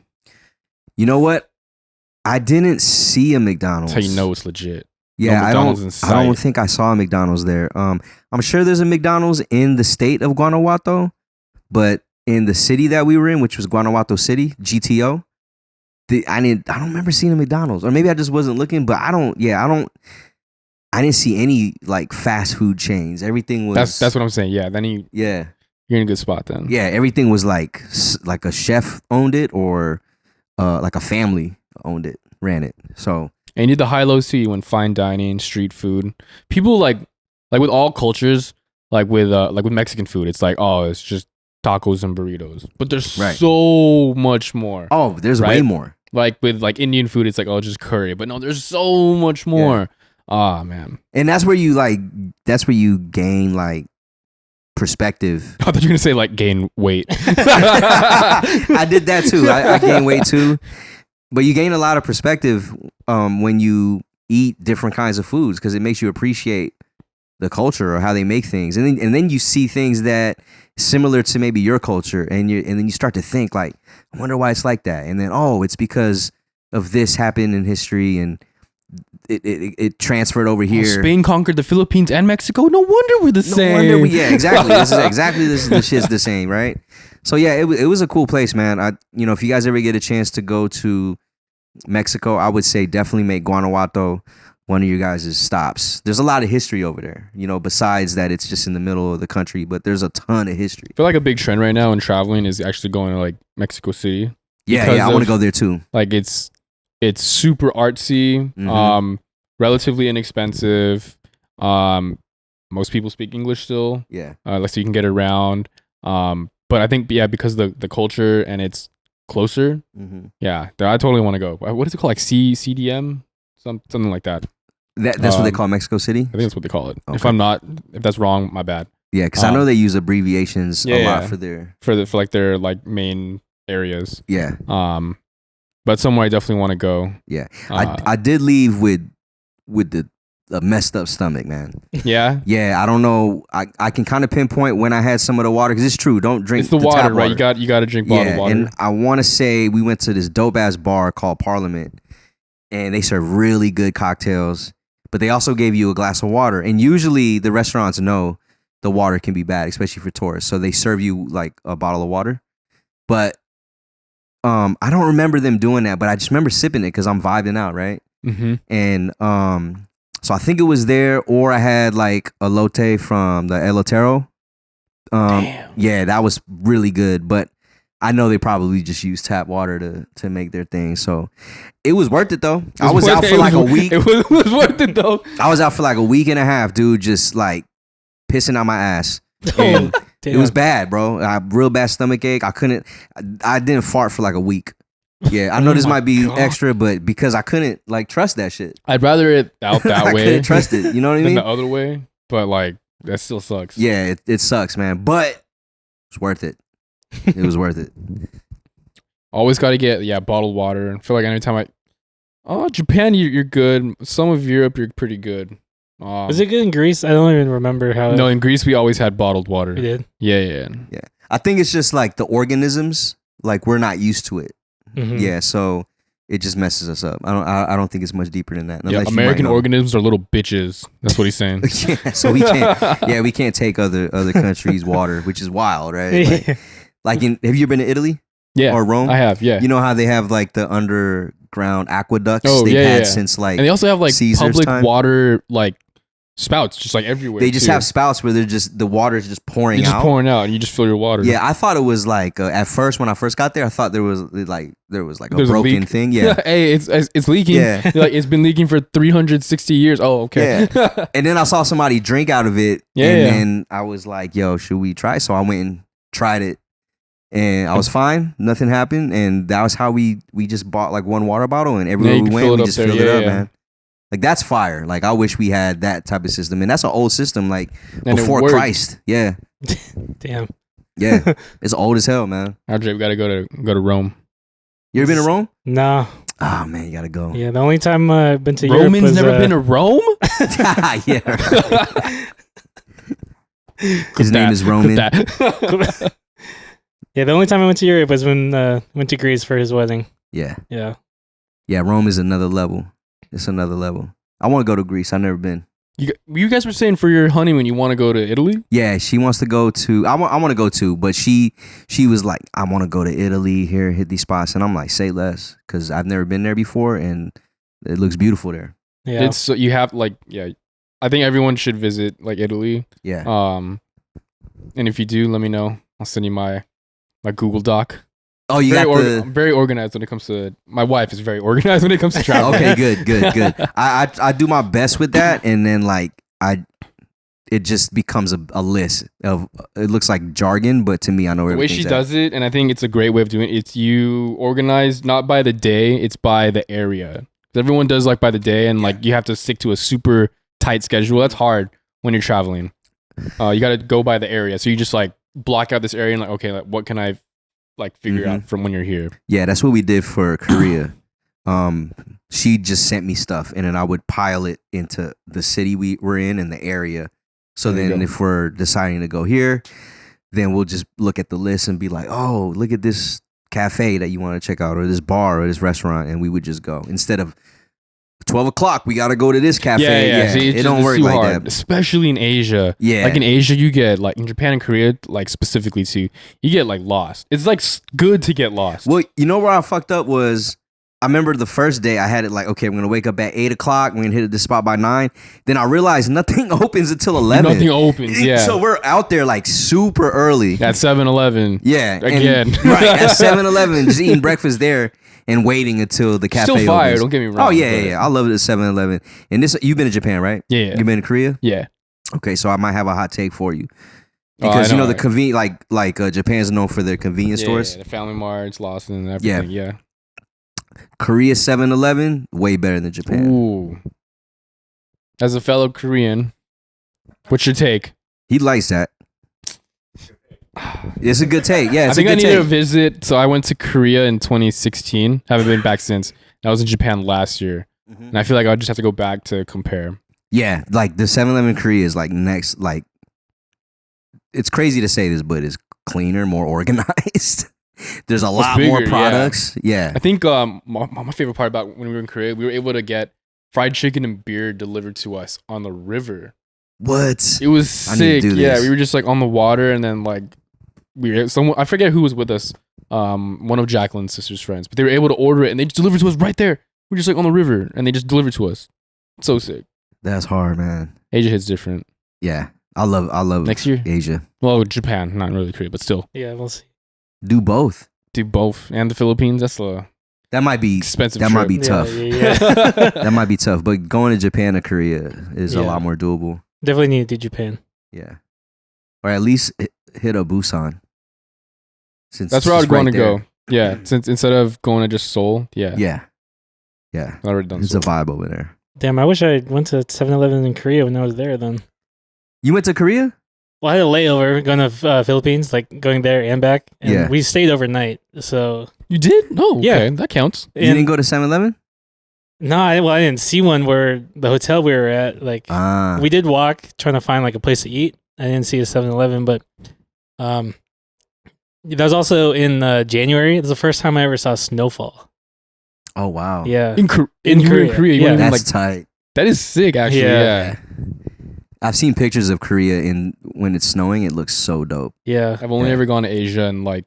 You know what? I didn't see a McDonald's. That's how you know it's legit. Yeah, no I don't think I saw a McDonald's there. I'm sure there's a McDonald's in the state of Guanajuato, but in the city that we were in, which was Guanajuato City, GTO, I don't remember seeing a McDonald's, or maybe I just wasn't looking. But I didn't see any like fast food chains. Everything was. That's what I'm saying. Yeah, then you're in a good spot then. Yeah, everything was like a chef owned it, or like a family owned it, ran it. So. And you did the high-low too when fine dining, street food. People like with all cultures, like with Mexican food, it's like, oh, it's just tacos and burritos. But there's so much more. Oh, there's way more. Like with like Indian food, it's like, oh, just curry. But no, there's so much more. Ah, man. And that's where you gain like perspective. I thought you were gonna say like gain weight. I did that too. I gained weight too. But you gain a lot of perspective when you eat different kinds of foods, because it makes you appreciate the culture or how they make things, and then you see things that similar to maybe your culture, and then you start to think like, I wonder why it's like that, and then it's because of this happened in history, and it transferred over here. Spain conquered the Philippines and Mexico. No wonder we're the same. No wonder exactly. This shit's the same, right? So yeah, it was a cool place, man. If you guys ever get a chance to go to Mexico, I would say definitely make Guanajuato one of you guys' stops. There's a lot of history over there, besides that it's just in the middle of the country, but there's a ton of history. I feel like a big trend right now in traveling is actually going to like Mexico City. Yeah, I want to go there too. Like it's super artsy, relatively inexpensive. Most people speak English still. Yeah. So you can get around. But I think because the culture and it's closer. Yeah, I totally want to go. What is it called? Like CDM? Something like that. That's what they call Mexico City? I think that's what they call it. Okay. If that's wrong, my bad. Yeah, because I know they use abbreviations a lot for their like main areas. Yeah. But somewhere I definitely want to go. Yeah. I did leave with a messed up stomach, man. Yeah? Yeah, I don't know. I can kind of pinpoint when I had some of the water, because it's true. Don't drink the water, tap right? You got to drink bottled water. And I want to say we went to this dope-ass bar called Parliament, and they serve really good cocktails, but they also gave you a glass of water. And usually the restaurants know the water can be bad, especially for tourists. So they serve you like a bottle of water. But I don't remember them doing that, but I just remember sipping it because I'm vibing out, right? And so I think it was there, or I had like a elote from the Elotero. Damn. Yeah, that was really good, but I know they probably just use tap water to make their thing. So it was worth it though. I was out for like a week. It was worth it though. I was out for like a week and a half, dude, just like pissing out my ass. And it was bad, bro. I had real bad stomach ache. I didn't fart for like a week. Yeah, I know this might be extra, but because I couldn't like trust that shit. I'd rather it out that way. I couldn't trust it. You know what I mean? Than the other way. But like that still sucks. Yeah, it sucks, man. But it's worth it. It was worth it. Always got to get bottled water. I feel like anytime Japan, you're good. Some of Europe, you're pretty good. Was it good in Greece? I don't even remember how. No, in Greece we always had bottled water. We did. Yeah. I think it's just like the organisms, like we're not used to it. Yeah, so it just messes us up. I don't think it's much deeper than that. Yeah, American organisms are little bitches. That's what he's saying. Yeah, so we can't. Yeah, we can't take other countries' water, which is wild, right? Like have you been to Italy? Yeah, or Rome? I have. Yeah, you know how they have like the underground aqueducts they've had since like, and they also have like Caesar's public time. Water like spouts just like everywhere. They just have spouts where the water is just pouring out. It's just pouring out, and you just fill your water. Yeah, I thought it was like at first when I first got there, I thought there was like a broken thing. Yeah, hey, it's leaking. Yeah, like it's been leaking for 360 years. Oh, okay. Yeah. And then I saw somebody drink out of it. Yeah, and then I was like, "Yo, should we try?" So I went and tried it, and I was fine. Nothing happened, and that was how we just bought like one water bottle, and everywhere we went, we just filled it up, man. Like that's fire. Like I wish we had that type of system, and that's an old system, like and before Christ. Yeah. Damn. Yeah, it's old as hell, man. RJ, we gotta go to Rome. You ever been to Rome? No. Oh man, you gotta go. Yeah, the only time I've been to Roman's Europe was, never been to Rome. Yeah. Right. His name is Roman. Yeah, the only time I went to Europe was when went to Greece for his wedding. Yeah. Yeah. Yeah, Rome is another level. It's another level. I want to go to Greece. I've never been. You guys were saying for your honeymoon you want to go to Italy? Yeah, she wants to go to. I want to go too, but she was like, I want to go to Italy. Here, hit these spots, and I'm like, say less, because I've never been there before, and it looks beautiful there. Yeah, it's you have like I think everyone should visit like Italy. Yeah. And if you do, let me know. I'll send you my Google Doc. Oh, you I'm very organized when it comes to. My wife is very organized when it comes to travel. Okay, good. I do my best with that, and then like it just becomes a list of. It looks like jargon, but to me, I know the way she does it, and I think it's a great way of doing it. It's you organize not by the day, it's by the area. Everyone does like by the day, and like you have to stick to a super tight schedule. That's hard when you're traveling. You got to go by the area, so you just like block out this area and like, okay, like what can I like figure out from when you're here? Yeah, that's what we did for Korea. She just sent me stuff, and then I would pile it into the city we were in and the area. So then if we're deciding to go here, then we'll just look at the list and be like, oh, look at this cafe that you want to check out, or this bar or this restaurant, and we would just go instead of 12 o'clock. We got to go to this cafe. Yeah. See, it don't work like that, especially in Asia. Yeah, like in Asia, you get like in Japan and Korea, like specifically too, you get like lost. It's like good to get lost. Well, you know where I fucked up was. I remember the first day I had it like, okay, I'm going to wake up at 8 o'clock. We're going to hit this spot by 9. Then I realized nothing opens until 11. Nothing opens, yeah. So we're out there like super early. At 7-Eleven. Yeah. Again. Right, at 7-Eleven, just eating breakfast there and waiting until the cafe Still fire, opens. don't get me wrong. Oh, yeah. I love it at 7-Eleven. And this, you've been to Japan, right? Yeah. You've been to Korea? Yeah. Okay, so I might have a hot take for you. Because, you know, the convenience, like Japan's known for their convenience stores. Yeah, the Family Marts, Lawson, and everything, yeah. Korea 7-Eleven, way better than Japan. Ooh. As a fellow Korean, what's your take? He likes that. It's a good take. Yeah, it's I think a I good need take. to visit. So I went to Korea in 2016. Haven't been back since. I was in Japan last year. Mm-hmm. And I feel like I'll just have to go back to compare. Yeah, like the 7-Eleven Korea is like next, like, it's crazy to say this, but it's cleaner, more organized. There's a lot bigger, more products. Yeah. I think my favorite part about when we were in Korea, we were able to get fried chicken and beer delivered to us on the river. What? It was I need to sick. do Yeah, this. we were just like on the water, and then like I forget who was with us. One of Jacqueline's sister's friends, but they were able to order it, and they just delivered to us right there. We're just like on the river, and they just delivered to us. So sick. That's hard, man. Asia hits different. Yeah. I love Next year? Asia. Well, Japan, not really Korea, but still. Yeah, we'll see. Do both. Do both. And the Philippines, that's a That might be expensive That trip. might be tough. Yeah. That might be tough. But going to Japan or Korea is a Yeah. lot more doable. Definitely need to do Japan. Yeah. Or at least hit a Busan. Since That's where I it's would want right to there. go. Yeah, since instead of going to just Seoul, yeah. Yeah. I've already done It's Seoul. a vibe over there. Damn, I wish I went to 7-Eleven in Korea when I was there then. You went to Korea? Well, I had a layover going to Philippines, like going there and back. And Yeah. we stayed overnight. So, You did? No, Yeah. okay, that counts. You didn't go to 7-Eleven? no, I didn't see one where the hotel we were at, like, Ah. we did walk trying to find like a place to eat. I didn't see a 7-Eleven, but that was also in January. It was the first time I ever saw snowfall. Oh, wow. Yeah. In In you were Korea, Korea, you yeah. went in, That's like, tight. that is sick, actually. Yeah. Yeah. I've seen pictures of Korea when it's snowing. It looks so dope. Yeah. I've only Yeah. ever gone to Asia and like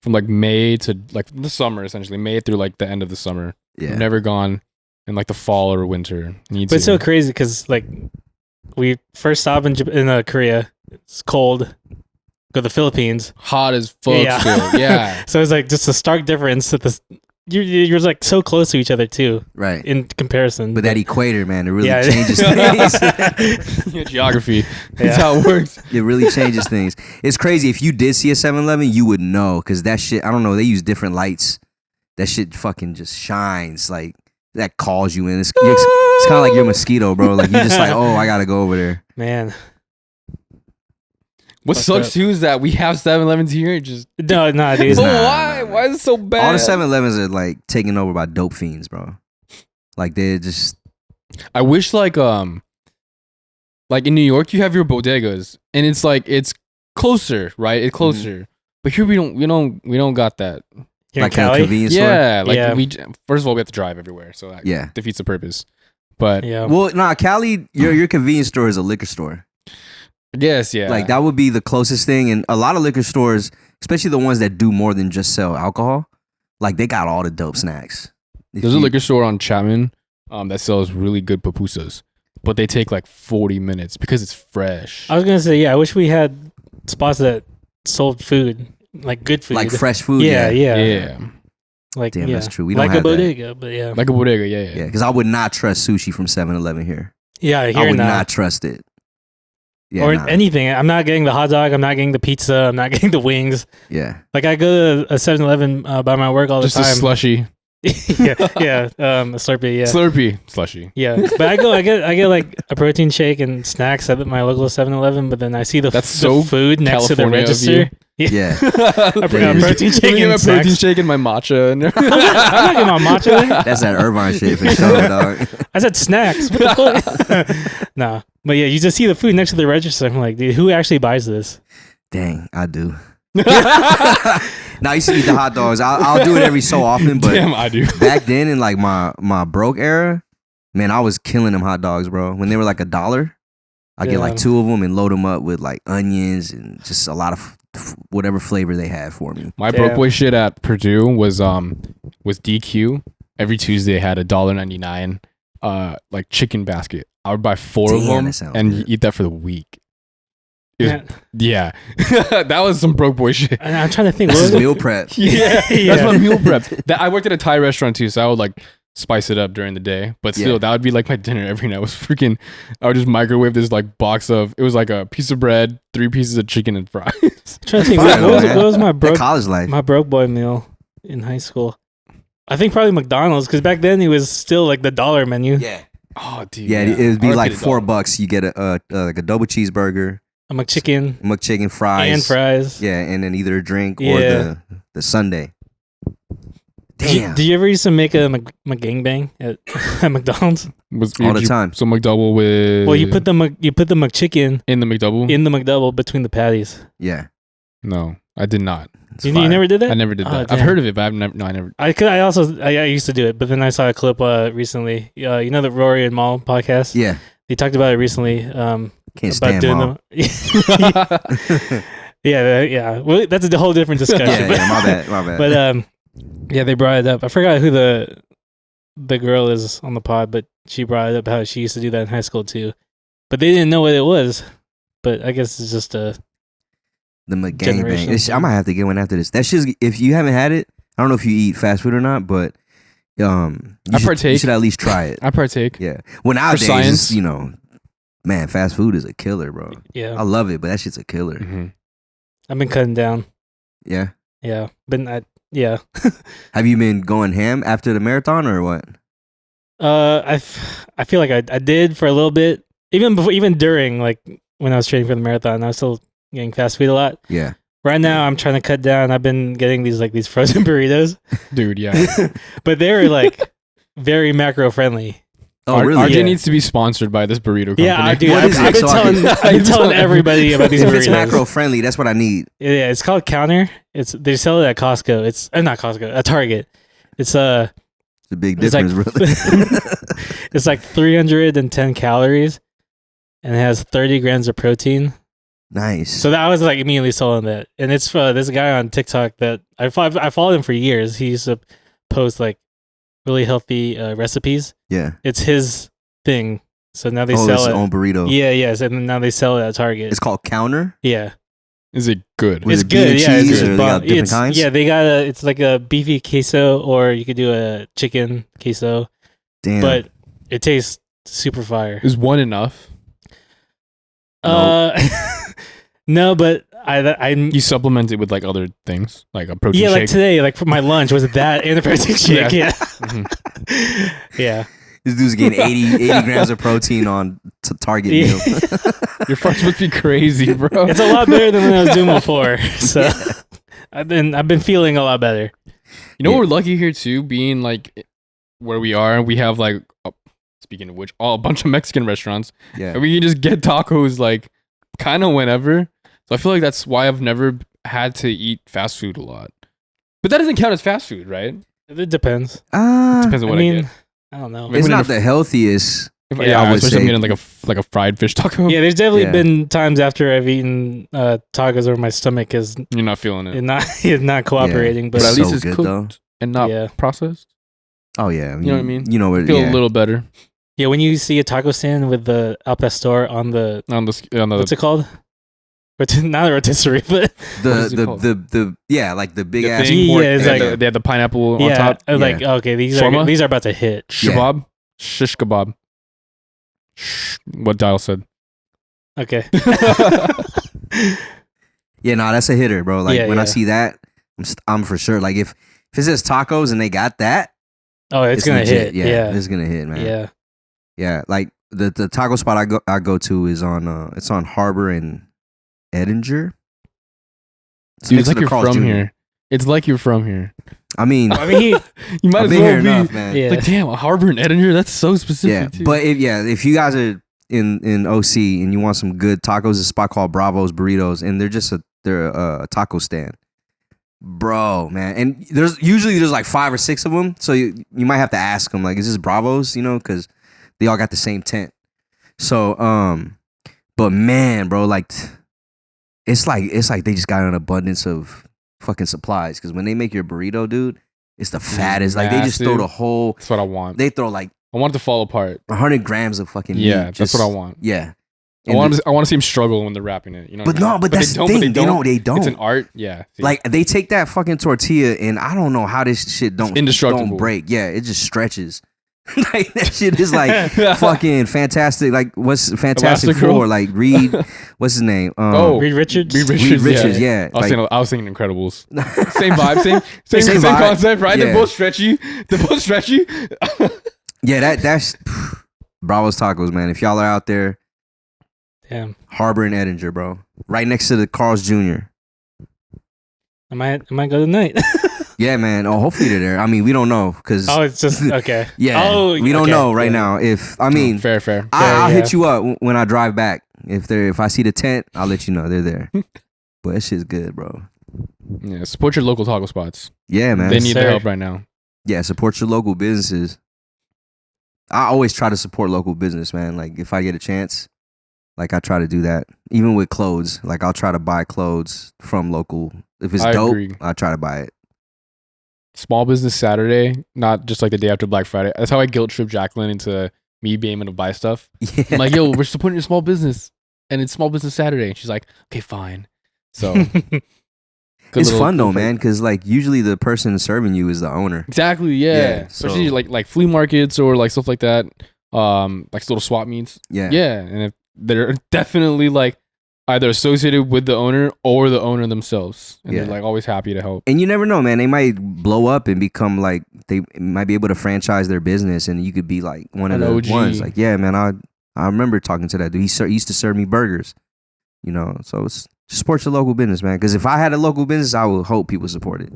from like May to like the summer, essentially May through like the end of the summer. Yeah. I've never gone in like the fall or winter. Need But it's to. so crazy because like we first stopped in Korea. It's cold. Go to the Philippines. Hot as fuck. Yeah. Still. Yeah. So it's like just a stark difference that this you're like so close to each other too Right. in comparison. But that equator, man, it really Yeah. changes things. Yeah, geography. Yeah. That's how it works. It really changes things. It's crazy. If you did see a 7-Eleven, you would know because that shit, I don't know, they use different lights. That shit fucking just shines. Like, that calls you in. It's kind of like your mosquito, bro. Like, you're just like, oh, I got to go over there. Man, What Fucked sucks up. too is that we have 7-Elevens here. It just no, dude. It's but not. why? Why is it so bad? All the 7-Elevens are like taken over by dope fiends, bro. Like, they're just, I wish like in New York you have your bodegas and it's like it's closer, right? It's closer. But here we don't got that. Here in like a Cali? convenience store. Yeah, like Yeah. we first of all we have to drive everywhere, so that Yeah. defeats the purpose. But Yeah. Well, nah, Cali, your convenience store is a liquor store. I guess yeah, Like, that would be the closest thing. And a lot of liquor stores, especially the ones that do more than just sell alcohol, like, they got all the dope snacks. If There's a you- liquor store on Chapman that sells really good pupusas, but they take like 40 minutes because it's fresh. I was gonna say, yeah, I wish we had spots that sold food, like good food, like fresh food. Yeah, yeah, Yeah, like Damn, yeah. that's true. We don't like a have that. bodega, but yeah, like a bodega. Yeah. Yeah, because I would not trust sushi from 7-Eleven here. yeah, I here would now. not trust it. Yeah, or nah. anything. I'm not getting the hot dog. I'm not getting the pizza. I'm not getting the wings. Yeah. Like I go to a 7-Eleven by my work all Just the a time. slushy, yeah, a Slurpee, yeah. Slurpee, slushy. Yeah, but I get like a protein shake and snacks at my local 7-Eleven, but then I see the That's the so food next to the California of register. Yeah. A Yeah. protein shake Give me and a protein snacks. shake and my matcha. And I'm not getting my matcha. There. That's that Irvine shit for sure, dog. I said snacks. What the fuck? Nah, but yeah, you just see the food next to the register. I'm like, dude, who actually buys this? Dang, I do. Now I used to eat the hot dogs. I'll do it every so often, but Damn, I do. back then in like my broke era, man, I was killing them hot dogs, bro. When they were like $1, I get like 2 of them and load them up with like onions and just a lot of whatever flavor they had for me. My broke boy shit at Purdue was DQ. Every Tuesday had $1.99 like chicken basket. I would buy 4 of them and eat that for the week. Yeah. That was some broke boy shit. I'm trying to think. This is meal prep. Yeah. That's my meal prep. I worked at a Thai restaurant too, so I would like spice it up during the day. But still, that would be like my dinner every night. I would just microwave this like box of, it was like a piece of bread, 3 pieces of chicken and fries. I'm trying to think. What was my broke college life? My broke boy meal in high school. I think probably McDonald's, because back then it was still like the dollar menu. Yeah. Oh, dude. Yeah, it would be like $4. You get like a double cheeseburger, a McChicken, fries, Yeah, and then either a drink or the sundae. Damn. Did you ever used to make a McGangbang at McDonald's? All the time. So McDouble with. Well, you put the McChicken in the McDouble between the patties. Yeah. No, I did not. You never did that? I never did that. I've heard of it, but I never. I used to do it, but then I saw a clip recently. You know the Rory and Mal podcast? Yeah. They talked about it recently. Can't stand Mal. Yeah. Well, that's a whole different discussion. My bad. But yeah, they brought it up. I forgot who the girl is on the pod, but she brought it up how she used to do that in high school too. But they didn't know what it was. But I guess it's just the McGangbang. I might have to get one after this. That shit's, if you haven't had it, I don't know if you eat fast food or not, but you should at least try it. I partake. Yeah. Well, nowadays, man, fast food is a killer, bro. Yeah. I love it, but that shit's a killer. Mm-hmm. I've been cutting down. Yeah. Yeah. Yeah. Have you been going ham after the marathon or what? I feel like I did for a little bit. Even during, like, when I was training for the marathon, I was still getting fast food a lot. Yeah. Right now, I'm trying to cut down. I've been getting these frozen burritos. Dude, yeah. But they're, like, very macro friendly. Oh, really? RJ needs to be sponsored by this burrito company. Yeah, dude. I've been telling everybody about these burritos. It's macro friendly. That's what I need. Yeah, it's called Counter. They sell it at Costco. It's not Costco, at Target. It's a big difference, really. It's like 310 calories, and it has 30 grams of protein. Nice. So I was like immediately sold on that. And it's this guy on TikTok that I followed him for years. He used to post like really healthy recipes. Yeah. It's his thing. So now they sell it's it. His own burrito. Yeah, yes. And now they sell it at Target. It's called Counter? Yeah. Is it good? It's good. Yeah, it's good. They got different kinds? Yeah, they got it's like a beefy queso, or you could do a chicken queso. Damn. But it tastes super fire. Is one enough? No, but I you supplement it with like other things, like a protein shake. Yeah, like today, like for my lunch was that and a protein shake. Yeah. Mm-hmm. Yeah. This dude's getting 80 grams of protein on Target meal. Your farts must be crazy, bro. It's a lot better than when I was doing before. So I've been feeling a lot better. You know, we're lucky here too, being like where we are. We have like, speaking of which, a bunch of Mexican restaurants. Yeah. And we can just get tacos like kind of whenever. So I feel like that's why I've never had to eat fast food a lot. But that doesn't count as fast food, right? It depends. Depends on what I get. I don't know. It's not the healthiest. I would say. I'm eating like a fried fish taco. Yeah, there's definitely been times after I've eaten tacos where my stomach is you're not feeling it. It's not cooperating. Yeah. But at least so it's good, cooked though. and not processed. Oh yeah, you know what I mean. You know what? Feel a little better. Yeah, when you see a taco stand with the al pastor on the what's it called? Not a rotisserie, but like the big ass. It's like they have the pineapple on top. Like okay, these are about to hit. Shabab, shish kebab. What Dial said. Okay. Yeah, no, that's a hitter, bro. Like when I see that, I'm for sure. Like if it says tacos and they got that, it's gonna legit. hit. Yeah, it's gonna hit, man. Yeah. Like the taco spot I go to is on it's on Harbor and Edinger. Dude, it's like you're from here. It's like you're from here. I mean, you might as well be. Enough, man. Yeah. Like, damn, a Harbor and Edinger. That's so specific. Yeah, too. but if you guys are in OC and you want some good tacos, there's a spot called Bravo's Burritos, and they're a taco stand. Bro, man. And there's like 5 or 6 of them. So you might have to ask them, like, is this Bravos? You know, because they all got the same tent. So, but man, bro, like, it's like they just got an abundance of fucking supplies. Because when they make your burrito, dude, it's the fattest. Like, they just throw the whole. That's what I want. They throw like. I want it to fall apart. 100 grams of fucking meat. Yeah, that's what I want. Yeah. I want to see him struggle when they're wrapping it. You know. But that's the thing. They don't. It's an art. Yeah. See. Like they take that fucking tortilla, and I don't know how this shit don't break. Yeah, it just stretches. Like that shit is like fucking fantastic. Like what's Fantastic Four? Like Reed, what's his name? Reed Richards. Reed Richards. Yeah. I was thinking Incredibles. Same vibe. Same concept, right? Yeah. They're both stretchy. Yeah, that's Bravos Tacos, man. If y'all are out there, damn, Harbor and Edinger, bro, right next to the Carl's Jr. I might go tonight. Yeah, man. Oh, hopefully they're there. I mean, we don't know because it's just okay. Yeah, we don't know right now. If I mean, fair. I'll hit you up when I drive back. If I see the tent, I'll let you know they're there. But that shit's good, bro. Yeah, support your local taco spots. Yeah, man. They need the help right now. Yeah, support your local businesses. I always try to support local business, man. Like if I get a chance, like I try to do that. Even with clothes, like I'll try to buy clothes from local. If it's dope, I try to buy it. Small Business Saturday, not just like the day after Black Friday. That's how I guilt trip Jacqueline into me being able to buy stuff. Yeah. I'm like, yo, we're supporting your small business, and it's Small Business Saturday. And she's like, okay, fine. So it's fun though, man, because like usually the person serving you is the owner. Exactly, yeah. Especially like flea markets or like stuff like that, like little swap meets. Yeah, and if they're definitely like either associated with the owner or the owner themselves, and they're like always happy to help. And you never know, man. They might blow up and become like they might be able to franchise their business, and you could be like one of the OG ones. Like, yeah, man, I remember talking to that dude. He used to serve me burgers, you know. So it's support your local business, man. Because if I had a local business, I would hope people support it.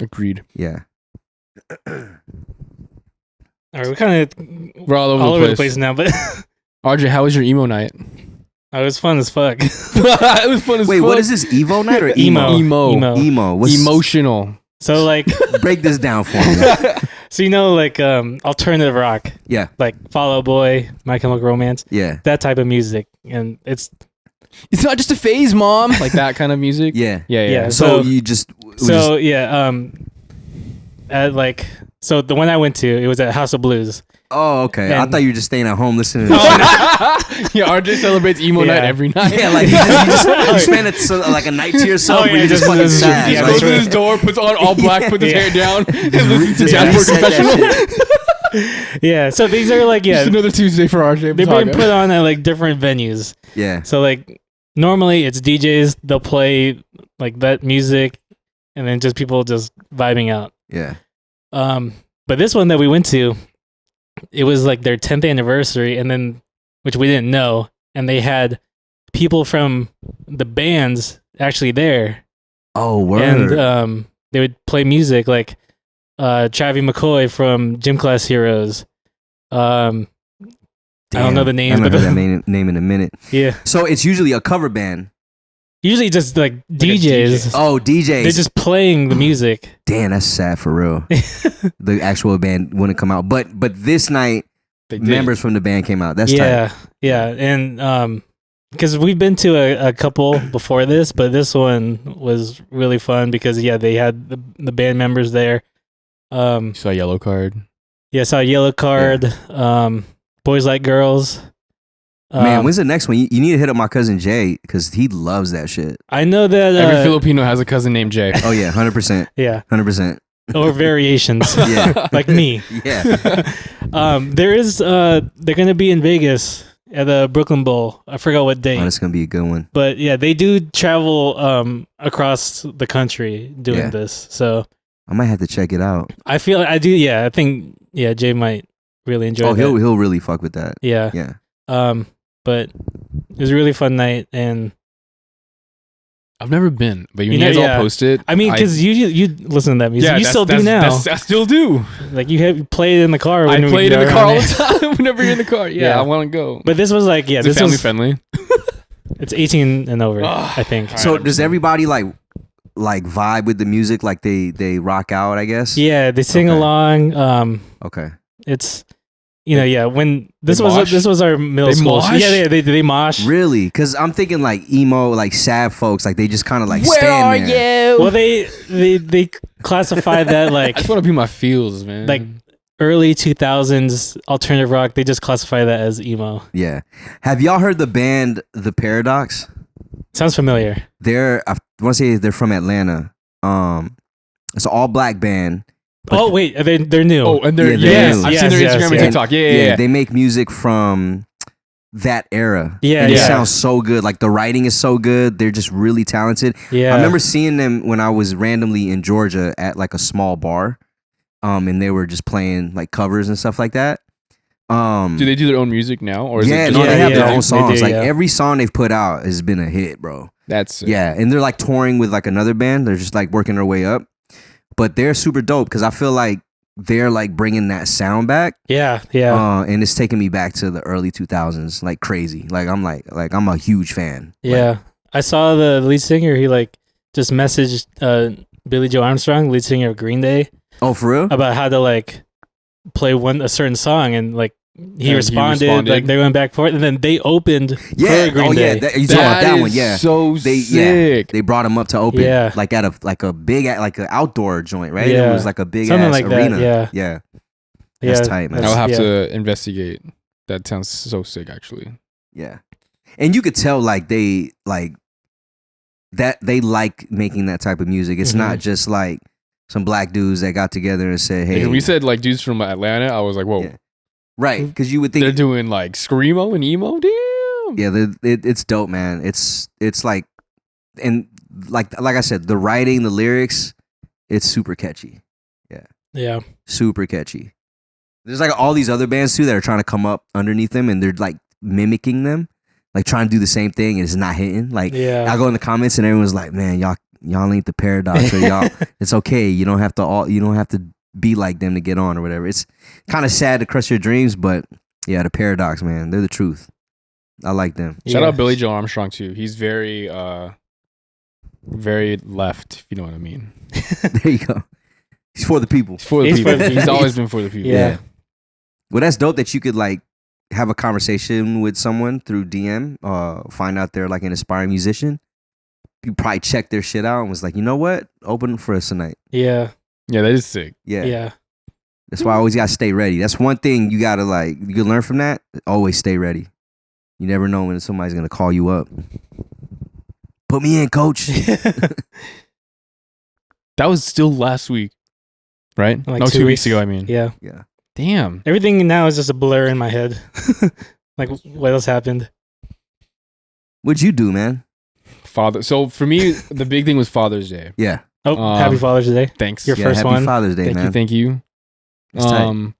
Agreed. Yeah. All right, we're all over the place now. But RJ, how was your emo night? It was fun as fuck. It was fun as fuck. Wait, what is this? Evo night or emo? Emo. What's emotional? So like, break this down for me. So you know, like alternative rock. Yeah. Like Fall Out Boy, My Chemical Romance. Yeah. That type of music, and it's not just a phase, mom. Like that kind of music. Yeah. So you just. So the one I went to, it was at House of Blues. Oh, okay. And I thought you were just staying at home listening to Yeah, RJ celebrates emo night every night. Yeah, like you spend it like a night to yourself where you're just fucking sad. Yeah, goes to his door, puts on all black, puts his hair down, and listens to Jasper Confessional. Yeah, so these are like, just another Tuesday for RJ. They've been put on at like different venues. Yeah. So like normally it's DJs, they'll play like that music, and then just people just vibing out. Yeah. But this one that we went to, it was like their 10th anniversary, and then which we didn't know, and they had people from the bands actually there. Oh, word! And they would play music like Travis McCoy from Gym Class Heroes. Damn, I don't know the names, but that name in a minute. Yeah. So it's usually a cover band. Usually just like DJs. Oh, DJs. They're just playing the music. Damn, that's sad for real. The actual band wouldn't come out. But this night, members from the band came out. That's tight. Yeah. And because we've been to a couple before this, but this one was really fun because, they had the band members there. You saw Yellow Card? Yeah, I saw Yellow Card. Yeah. Boys Like Girls. Man, when's the next one? You need to hit up my cousin Jay because he loves that shit. I know that every Filipino has a cousin named Jay. Oh yeah, 100%. Yeah, 100%. Or variations. Yeah, like me. Yeah. There is. They're gonna be in Vegas at the Brooklyn Bowl. I forgot what date. Oh, that's gonna be a good one. But yeah, they do travel across the country doing this. So I might have to check it out. I feel I do. Yeah, I think Jay might really enjoy. Oh, he'll really fuck with that. Yeah. But it was a really fun night, and I've never been, but you guys all post it. I mean, because you listen to that music. You still do now. I still do. Like you play it in the car. I play it in the car all the time whenever you're in the car. Yeah, I want to go. But this was like, this family friendly. It's 18 and over, I think. So does everybody like like vibe with the music, like they rock out, I guess. Yeah, they sing along. Okay. It's when this They was mosh? this was our middle They school. mosh? Yeah, they mosh. Really? Because I'm thinking like emo, like sad folks, like they just kind of like Where stand are there. you? Well, they classify that like I just want to be my feels, man. like early 2000s alternative rock. They just classify that as emo. Yeah. Have y'all heard the band The Paradox? Sounds familiar. I want to say they're from Atlanta. It's an all black band. Oh wait, they're new. oh, and they're Yeah, they're new. I've seen their Instagram and yes. TikTok. Yeah. They make music from that era. Yeah, and it yeah. sounds so good. Like the writing is so good. They're just really talented. Yeah. I remember seeing them when I was randomly in Georgia at like a small bar, and they were just playing like covers and stuff like that. Do they do their own music now, or is Yeah, it no, just they have yeah, their they own do, songs. Like yeah. every song they've put out has been a hit, bro. That's sick. Yeah, and they're like touring with like another band. They're just like working their way up, but they're super dope because I feel like they're like bringing that sound back. Yeah. And it's taking me back to the early 2000s, like crazy. Like I'm a huge fan. Yeah. I saw the lead singer. He like just messaged Billy Joe Armstrong, lead singer of Green Day, Oh, for real? about how to like play a certain song, and like he responded, like they went back and forth, and then they opened Yeah. for Green Oh, yeah. Day. You talking about that one? Yeah. So sick. They brought him up to open. Yeah. Like at a big like an outdoor joint, right? Yeah. It was like a big Something ass like that, arena. yeah. Yeah. Yeah, That's tight, man. I'll have yeah. to investigate. That sounds so sick, actually. Yeah. And you could tell like they like making that type of music. It's not just like some black dudes that got together and said, "Hey." Like, when we said like dudes from Atlanta, I was like, whoa. Yeah. Right, because you would think They're doing like screamo and emo. Damn. yeah, it's dope, man. It's like, and like I said, the writing, the lyrics, it's super catchy. Yeah. Super catchy. There's like all these other bands too that are trying to come up underneath them, and they're like mimicking them, like trying to do the same thing, and it's not hitting. Like I go in the comments and everyone's like, "Man, y'all ain't the Paradox, or y'all." It's okay. You don't have to be like them to get on or whatever. It's kind of sad to crush your dreams, but yeah, the Paradox, man, they're the truth. I like them. Shout out Billy Joe Armstrong too. He's very very left, if you know what I mean. There you go. He's for the people. He's for the He's people. for the He's people. always been for the people. Yeah. Well, that's dope that you could like have a conversation with someone through DM, find out they're like an aspiring musician. You probably check their shit out and was like, you know what? Open for us tonight. Yeah. Yeah, that is sick. Yeah. Yeah. That's why I always gotta stay ready. That's one thing you gotta like, you can learn from that. Always stay ready. You never know when somebody's gonna call you up. Put me in, coach. That was still last week, right? Like no, 2 2 weeks ago. I mean, Yeah. Yeah. damn. Everything now is just a blur in my head. Like what else happened? What'd you do, man? Father. So for me, the big thing was Father's Day. Yeah. Oh, happy Father's Day. Thanks. Your Yeah, first happy one. Father's Day, man. Thank you. That's tight.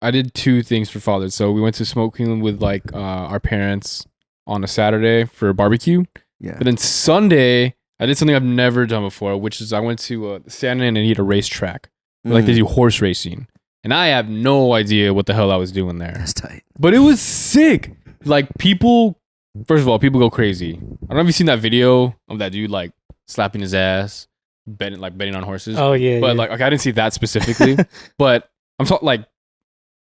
I did two things for Father's. So we went to Smoking with like our parents on a Saturday for a barbecue. Yeah. But then Sunday, I did something I've never done before, which is I went to Santa Anita racetrack. Like they do horse racing. And I have no idea what the hell I was doing there. That's tight. But it was sick. Like people, first of all, people go crazy. I don't know if you've seen that video of that dude like slapping his ass, betting on horses. Oh yeah. But like, okay, I didn't see that specifically. But I'm talking like,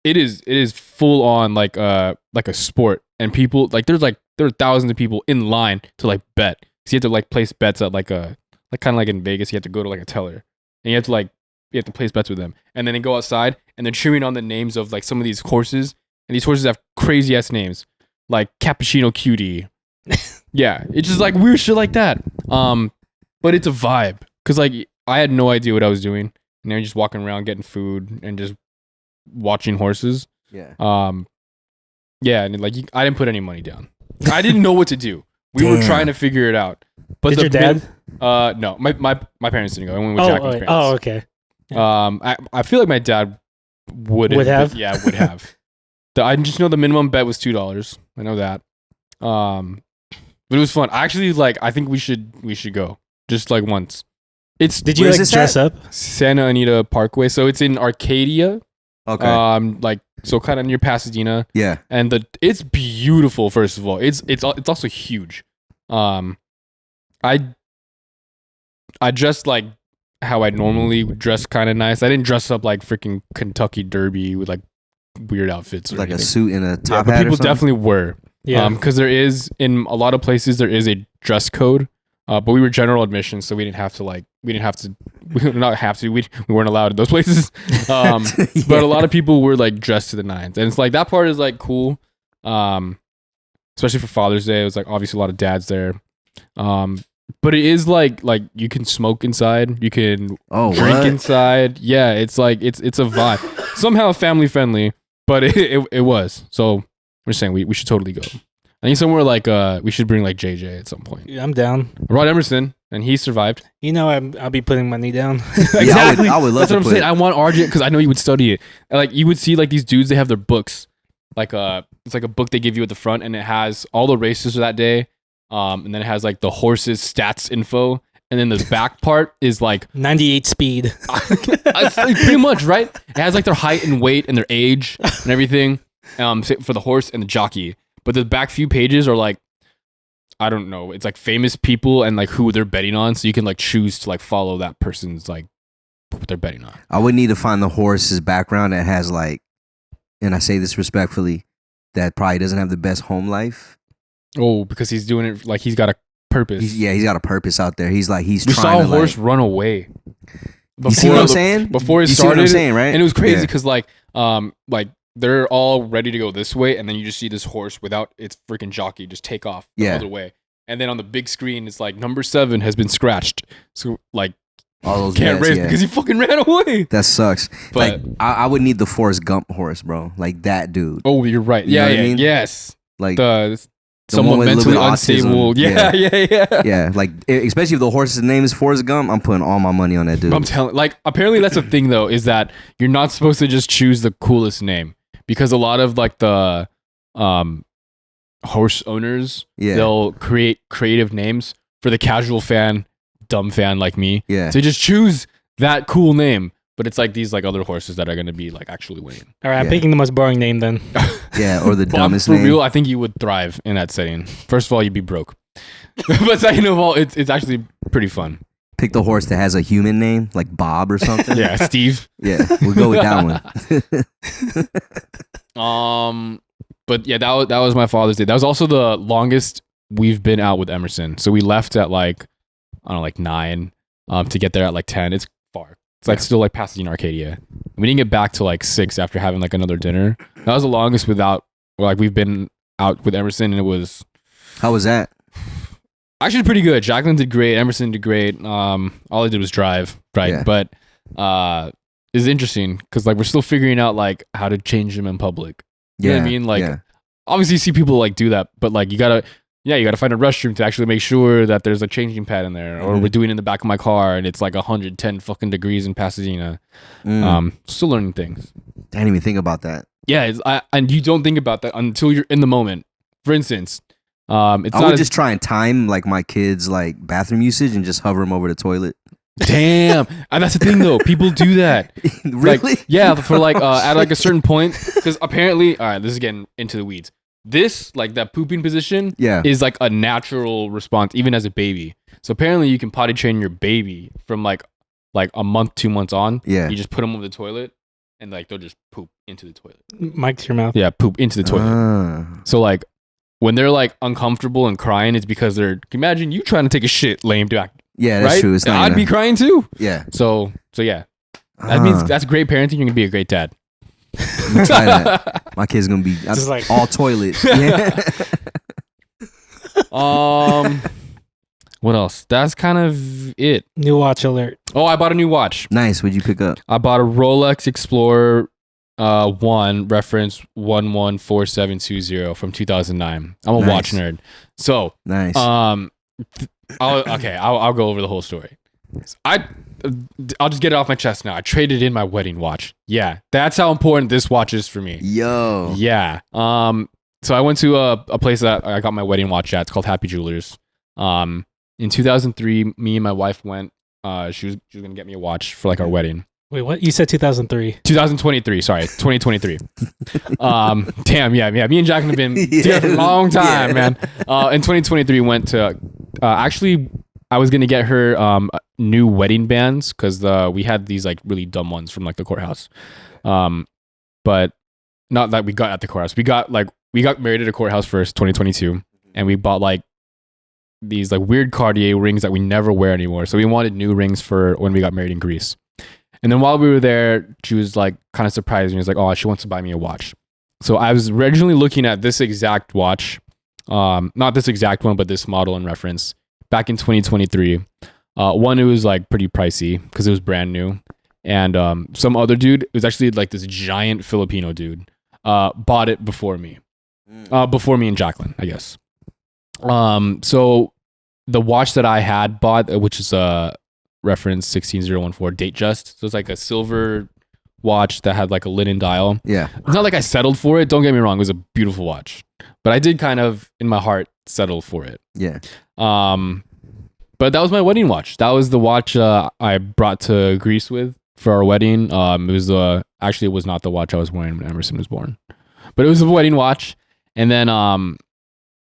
it is full on like a sport, and people like there are thousands of people in line to like bet. So you have to like place bets at like kind of like in Vegas, you have to go to like a teller, and you have to place bets with them, and then they go outside and they're cheering on the names of like some of these horses, and these horses have crazy ass names like Cappuccino Cutie. Yeah, it's just like weird shit like that. But it's a vibe because like I had no idea what I was doing, and they're just walking around getting food and just watching horses. Yeah. Yeah, and like I didn't put any money down. I didn't know what to do. We were trying to figure it out. But Did your dad? No, my parents didn't go. I went with Jackie's parents. Oh, okay. I feel like my dad would have? Yeah, would have. I just know the minimum bet was $2. I know that. But it was fun. Actually, like I think we should go just like once. Did you Where's like this dress at? up? Santa Anita Parkway. So it's in Arcadia. Okay. Like so kind of near Pasadena. Yeah. And it's beautiful. First of all, it's also huge. I I dressed like how I normally dress, kind of nice. I didn't dress up like freaking Kentucky Derby with like weird outfits, or like anything. a suit and a top but hat. People or something? definitely were. Yeah. Because there is, in a lot of places, there is a dress code. But we were general admission, so we weren't allowed in those places. Yeah. But a lot of people were like dressed to the nines, and it's like that part is like cool. Especially for Father's Day, it was like obviously a lot of dads there. But it is like you can smoke inside, you can drink inside. Yeah, it's like it's a vibe. Somehow family friendly, but it was. So I'm just saying we should totally go. I think somewhere like we should bring like JJ at some point. Yeah, I'm down. I brought Emerson, and he survived. You know, I'll be putting money down. Exactly. I would love That's to what I'm saying. I want RJ because I know you would study it. And, like you would see like these dudes, they have their books, like it's like a book they give you at the front, and it has all the races for that day, and then it has like the horses stats info, and then the back part is like 98 speed. It's like pretty much right. It has like their height and weight and their age and everything, for the horse and the jockey. But the back few pages are like, I don't know. It's like famous people and like who they're betting on, so you can like choose to like follow that person's like what they're betting on. I would need to find the horse's background that has like, and I say this respectfully, that probably doesn't have the best home life. Oh, because he's doing it like he's got a purpose. He's got a purpose out there. He's We trying saw a to horse like, run away. you see what I'm saying? Before it you started, see what I'm saying, right? And it was crazy Yeah. because like they're all ready to go this way, and then you just see this horse without its freaking jockey just take off the other way. And then on the big screen, it's like number 7 has been scratched. So like All those can't bets, race yeah. because he fucking ran away. That sucks. But Like I would need the Forrest Gump horse, bro. Like that dude. oh, you're right. You know Yeah, what I mean? yes. Like The the somewhat one with a little mentally bit of unstable. autism. Yeah. yeah, like especially if the horse's name is Forrest Gump, I'm putting all my money on that dude. I'm telling, like, apparently that's a thing though, is that you're not supposed to just choose the coolest name, because a lot of like the horse owners, Yeah. they'll create creative names for the casual fan, dumb fan like me. Yeah. So just choose that cool name, but it's like these like other horses that are going to be like actually winning. All right, I'm Yeah. picking the most boring name then. Yeah, or the But dumbest for name. real, I think you would thrive in that setting. First of all, you'd be broke. But second of all, it's actually pretty fun. Pick the horse that has a human name, like Bob or something. Yeah, Steve. Yeah, we'll go with that one. But yeah, that was my Father's Day. That was also the longest we've been out with Emerson. So we left at like, I don't know, like 9, to get there at like 10. It's far. It's like still like Pasadena, Arcadia. We didn't get back to like 6 after having like another dinner. That was the longest we've been out with Emerson, and it was How was that? actually pretty good. Jacqueline did great. Emerson did great. All I did was drive, right? Yeah. But it's interesting because like we're still figuring out like how to change them in public. You know what I mean? Like, yeah. obviously you see people like do that, but like you gotta find a restroom to actually make sure that there's a changing pad in there. Or Mhm. we're doing it in the back of my car and it's like 110 fucking degrees in Pasadena. Still learning things. I didn't even think about that. Yeah, and you don't think about that until you're in the moment. For instance, it's I not would as- just try and time like my kids' like bathroom usage and just hover them over the toilet. damn. And that's the thing though. People do that. Really? Like, yeah, for like at like a certain point, because apparently, all right, this is getting into the weeds. This like that pooping position Yeah. is like a natural response even as a baby. So apparently you can potty train your baby from like a month, 2 months on. Yeah. You just put them over the toilet and like they'll just poop into the toilet. Mic to your mouth. Yeah, poop into the toilet. Ah. So like when they're like uncomfortable and crying, it's because imagine you trying to take a shit laying back. Yeah, that's right? true. It's not I'd be crying too. Yeah. So yeah. That means that's great parenting. You're gonna be a great dad. I'm gonna try that. My kid's gonna be Just like- all toilet. Yeah. What else? That's kind of it. New watch alert. Oh, I bought a new watch. Nice. What'd you pick up? I bought a Rolex Explorer 1 reference 114720 from 2009. I'm a Nice. watch nerd. So, Nice. I'll go over the whole story. I'll just get it off my chest now. I traded in my wedding watch. Yeah, that's how important this watch is for me. Yo. Yeah. So I went to a place that I got my wedding watch at. It's called Happy Jewelers. In 2003, me and my wife went. She was gonna get me a watch for like our wedding. Wait, what? You said 2003. 2023. Sorry, 2023. Damn. Yeah. Me and Jack have been together for a long time, man. In 2023, went to actually I was gonna get her new wedding bands because we had these like really dumb ones from like the courthouse, but not that we got at the courthouse. We got married at a courthouse first, 2022, and we bought like these like weird Cartier rings that we never wear anymore. So we wanted new rings for when we got married in Greece. And then while we were there, she was like kind of surprised me. She was like, "Oh, she wants to buy me a watch." So I was originally looking at this exact watch, not this exact one, but this model in reference back in 2023. One, it was like pretty pricey because it was brand new, and some other dude, it was actually like this giant Filipino dude, bought it before me, and Jacqueline, I guess. So the watch that I had bought, which is a reference 16014 date just, so it's like a silver watch that had like a linen dial. Yeah, it's not like I settled for it, don't get me wrong, it was a beautiful watch, but I did kind of in my heart settle for it. Yeah. But that was my wedding watch. That was the watch I brought to Greece with for our wedding. It was actually it was not the watch I was wearing when Emerson was born, but it was a wedding watch. And then I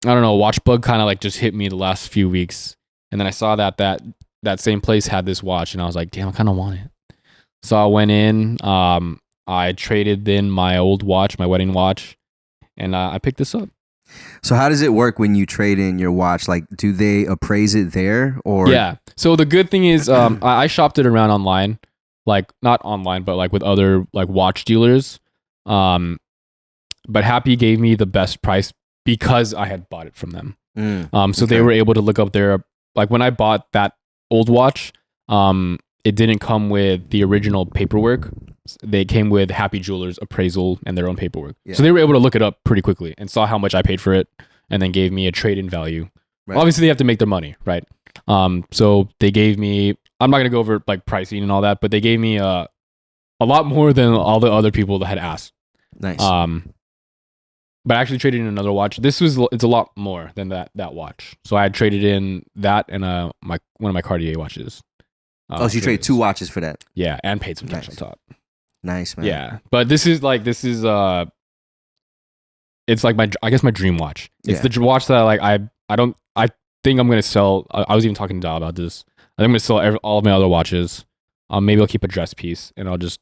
don't know, watch bug kind of like just hit me the last few weeks, and then I saw that same place had this watch, and I was like, damn, I kind of want it. So I went in, I traded in my old watch, my wedding watch, and I picked this up. So how does it work when you trade in your watch? Like, do they appraise it there, or? Yeah. So the good thing is, I shopped it around online, like not online, but like with other like watch dealers. But Happy gave me the best price because I had bought it from them. So they were able to look up their, like when I bought that old watch, it didn't come with the original paperwork. They came with Happy Jewelers appraisal and their own paperwork. Yeah. So they were able to look it up pretty quickly and saw how much I paid for it, and then gave me a trade-in value. Right. Obviously, they have to make their money, right? So they gave me, I'm not going to go over like pricing and all that, but they gave me a lot more than all the other people that had asked. Nice. But I actually traded in another watch. It's a lot more than that watch. So I had traded in that and one of my Cartier watches. So you traded 2 watches for that? Yeah, and paid some tax on top. Nice, man. Yeah, but this is it's like my dream watch. It's the watch that I think I'm gonna sell. I was even talking to Dal about this. I think I'm gonna sell all of my other watches. Maybe I'll keep a dress piece and I'll just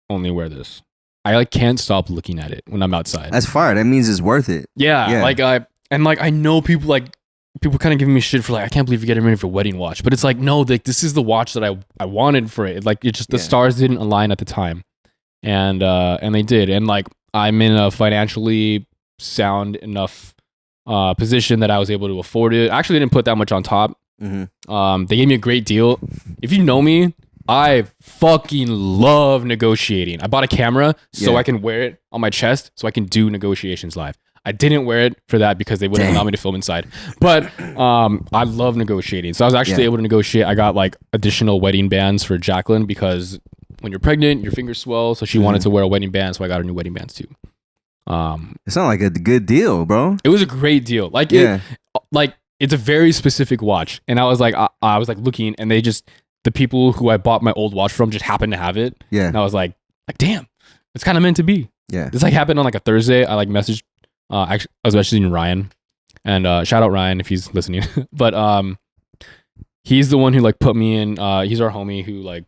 only wear this. I like can't stop looking at it when I'm outside. That's fire. That means it's worth it. Yeah. Like I know people kind of giving me shit for like, I can't believe you're getting ready for a wedding watch, but it's like, no, like this is the watch that I wanted for it. Like it just, the stars didn't align at the time, and they did. And like, I'm in a financially sound enough position that I was able to afford it. Actually, they didn't put that much on top. Mm-hmm. They gave me a great deal. If you know me, I fucking love negotiating. I bought a camera so I can wear it on my chest so I can do negotiations live. I didn't wear it for that because they wouldn't allow me to film inside. But I love negotiating. So I was actually able to negotiate. I got like additional wedding bands for Jacqueline because when you're pregnant, your fingers swell. So she wanted to wear a wedding band. So I got her new wedding bands too. It sounded like a good deal, bro. It was a great deal. Like, it's a very specific watch. And I was like, I was like looking, and the people who I bought my old watch from just happened to have it. Yeah. And I was like, damn, it's kind of meant to be. Yeah. This like happened on like a Thursday. I like messaged, actually, I was messaging Ryan, and shout out Ryan if he's listening. But he's the one who like put me in. He's our homie who like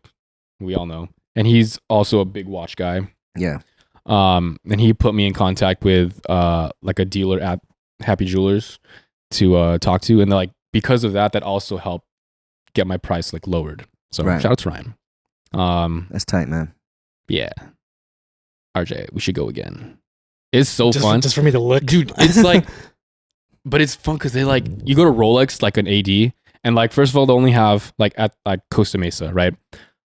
we all know, and he's also a big watch guy. Yeah. And he put me in contact with like a dealer at Happy Jewelers to talk to, and like because of that also helped get my price like lowered. So shout out to Ryan. That's tight, man. Yeah. RJ, we should go again. It's so fun. Just for me to look. Dude, it's like, but it's fun because they like, you go to Rolex, like an AD, and like, first of all, they only have like at like Costa Mesa, right?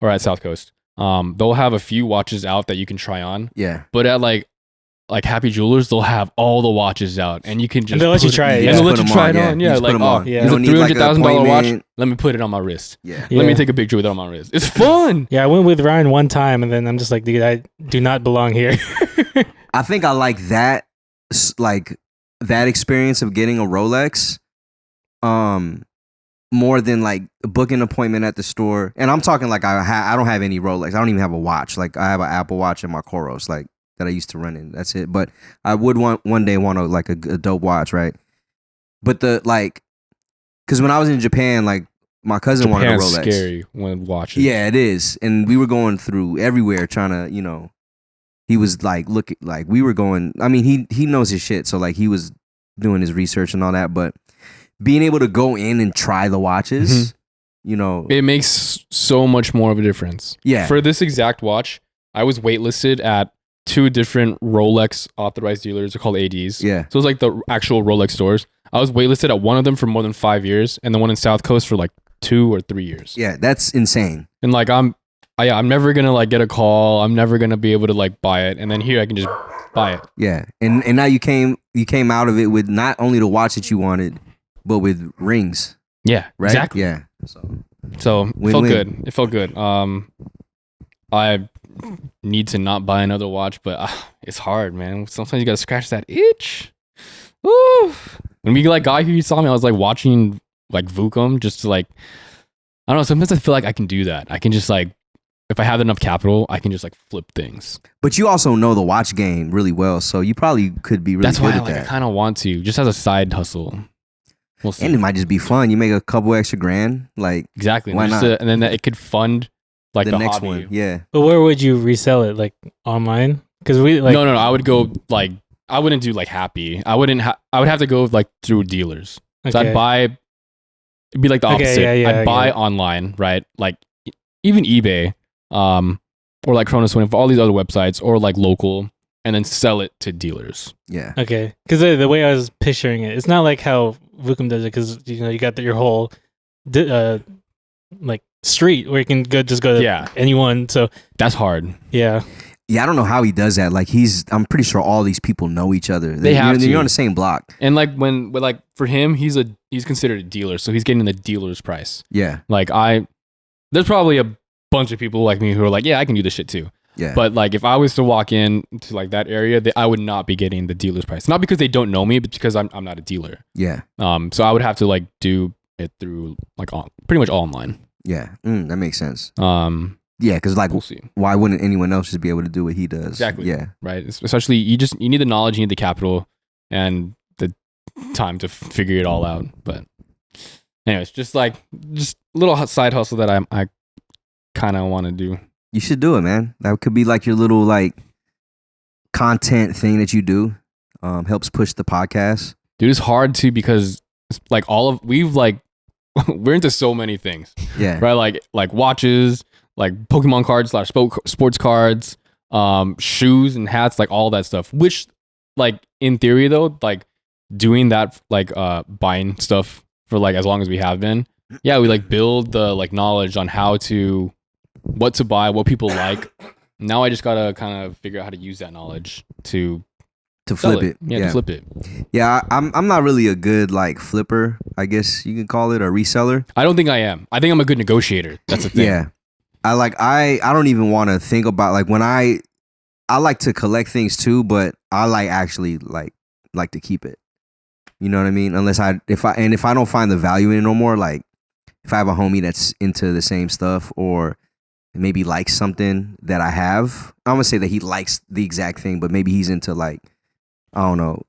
Or at South Coast. They'll have a few watches out that you can try on. Yeah. But at like Happy Jewelers, they'll have all the watches out, and you can just. And they'll let you try it. And they'll let you try it on. Yeah. Like, it's a $300,000 watch. Let me put it on my wrist. Yeah. Let me take a picture with it on my wrist. It's fun. Yeah. I went with Ryan one time, and then I'm just like, dude, I do not belong here. I think I like that experience of getting a Rolex, more than like booking an appointment at the store. And I'm talking like I don't have any Rolex. I don't even have a watch. Like I have an Apple Watch and my Coros, like that I used to run in. That's it. But I would one day want a dope watch, right? But because when I was in Japan, like my cousin wanted a Japan's Rolex. scary when watching. Yeah, it is. And we were going through everywhere trying to, you know, he was like, look, like we were going, I mean, he knows his shit. So like he was doing his research and all that. But being able to go in and try the watches, you know. It makes so much more of a difference. Yeah. For this exact watch, I was waitlisted at 2 different Rolex authorized dealers. They're called ADs. Yeah. So it's like the actual Rolex stores. I was waitlisted at one of them for more than 5 years, and the one in South Coast for like 2 or 3 years. Yeah, that's insane. And like I'm never gonna like get a call. I'm never gonna be able to like buy it. And then here I can just buy it. Yeah, and now you came out of it with not only the watch that you wanted, but with rings. Yeah, right. Exactly. Yeah. So it felt good. It felt good. I need to not buy another watch, but it's hard, man. Sometimes you gotta scratch that itch. Woo! When we like got here, you saw me. I was like watching like Vucom, just to like, I don't know. Sometimes I feel like I can do that. I can just like, if I have enough capital, I can just like flip things. But you also know the watch game really well, so you probably could be really That's good why at that. I kind of want to, just as a side hustle. We'll see. And it might just be fun. You make a couple extra grand, like Exactly. Why not? And then it could fund like the next hobby. one. Yeah. But where would you resell it? Like online? Because we like No. I would go like, I wouldn't do like Happy. I would have to go like through dealers. So okay. I'd buy, it'd be like the opposite. I'd buy online, right? Like even eBay, or like Chronos 24, all these other websites, or like local, and then sell it to dealers. Yeah. Okay, because the way I was picturing it, it's not like how Vucom does it. Because you know you got your whole like street where you can go to anyone. So That's hard. yeah. Yeah, I don't know how he does that. Like I'm pretty sure all these people know each other. They have to. You're on the same block. And like but like for him, he's considered a dealer, so he's getting the dealer's price. Yeah. Like there's probably a bunch of people like me who are like, yeah, I can do this shit too. Yeah. But like if I was to walk in to like that area, I would not be getting the dealer's price. Not because they don't know me, but because I'm not a dealer. Yeah. So I would have to like do it through like pretty much all online. Yeah. That makes sense. Yeah, because like, we'll see. Why wouldn't anyone else just be able to do what he does? Exactly. Yeah. Right. Especially you need the knowledge, you need the capital, and the time to figure it all out. But anyways, just a little side hustle that I kind of want to do. You should do it, man. That could be like your little like content thing that you do. Helps push the podcast. Dude, it's hard too because like we're into so many things. Yeah. Right. Like watches, like Pokemon cards / sports cards, shoes and hats, like all that stuff. Which, like in theory though, like doing that, like buying stuff for like as long as we have been, yeah, we like build the like knowledge on what to buy, what people like. Now I just gotta kind of figure out how to use that knowledge to flip it. Yeah, to flip it. Yeah, I'm not really a good like flipper, I guess you can call it, a reseller. I don't think I am. I think I'm a good negotiator. That's the thing. Yeah. I don't even want to think about like when I like to collect things too, but I actually like to keep it. You know what I mean? Unless if I don't find the value in it no more, like if I have a homie that's into the same stuff or maybe likes something that I have, I'm gonna say that he likes the exact thing, but maybe he's into like, I don't know,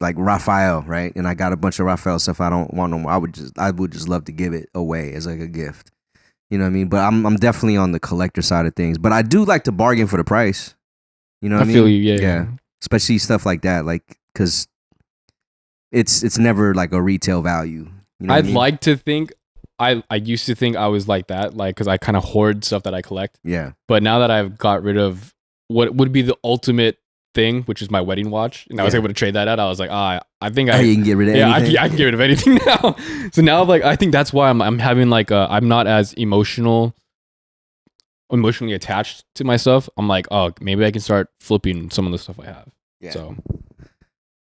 like Raphael, right? And I got a bunch of Raphael stuff I don't want no more. I would just love to give it away as like a gift. You know what I mean? But I'm definitely on the collector side of things. But I do like to bargain for the price. You know what I mean? I feel you, yeah. Especially stuff like that, like because it's never like a retail value. You know I'd like to think I used to think I was like that, like because I kind of hoard stuff that I collect. Yeah. But now that I've got rid of what would be the ultimate thing, which is my wedding watch, and I was able to trade that out, I was like, I think you can get rid of anything. I can get rid of anything now. So now, like, I think that's why I'm having like I'm not as emotionally attached to my stuff. I'm like, oh, maybe I can start flipping some of the stuff I have. Yeah. So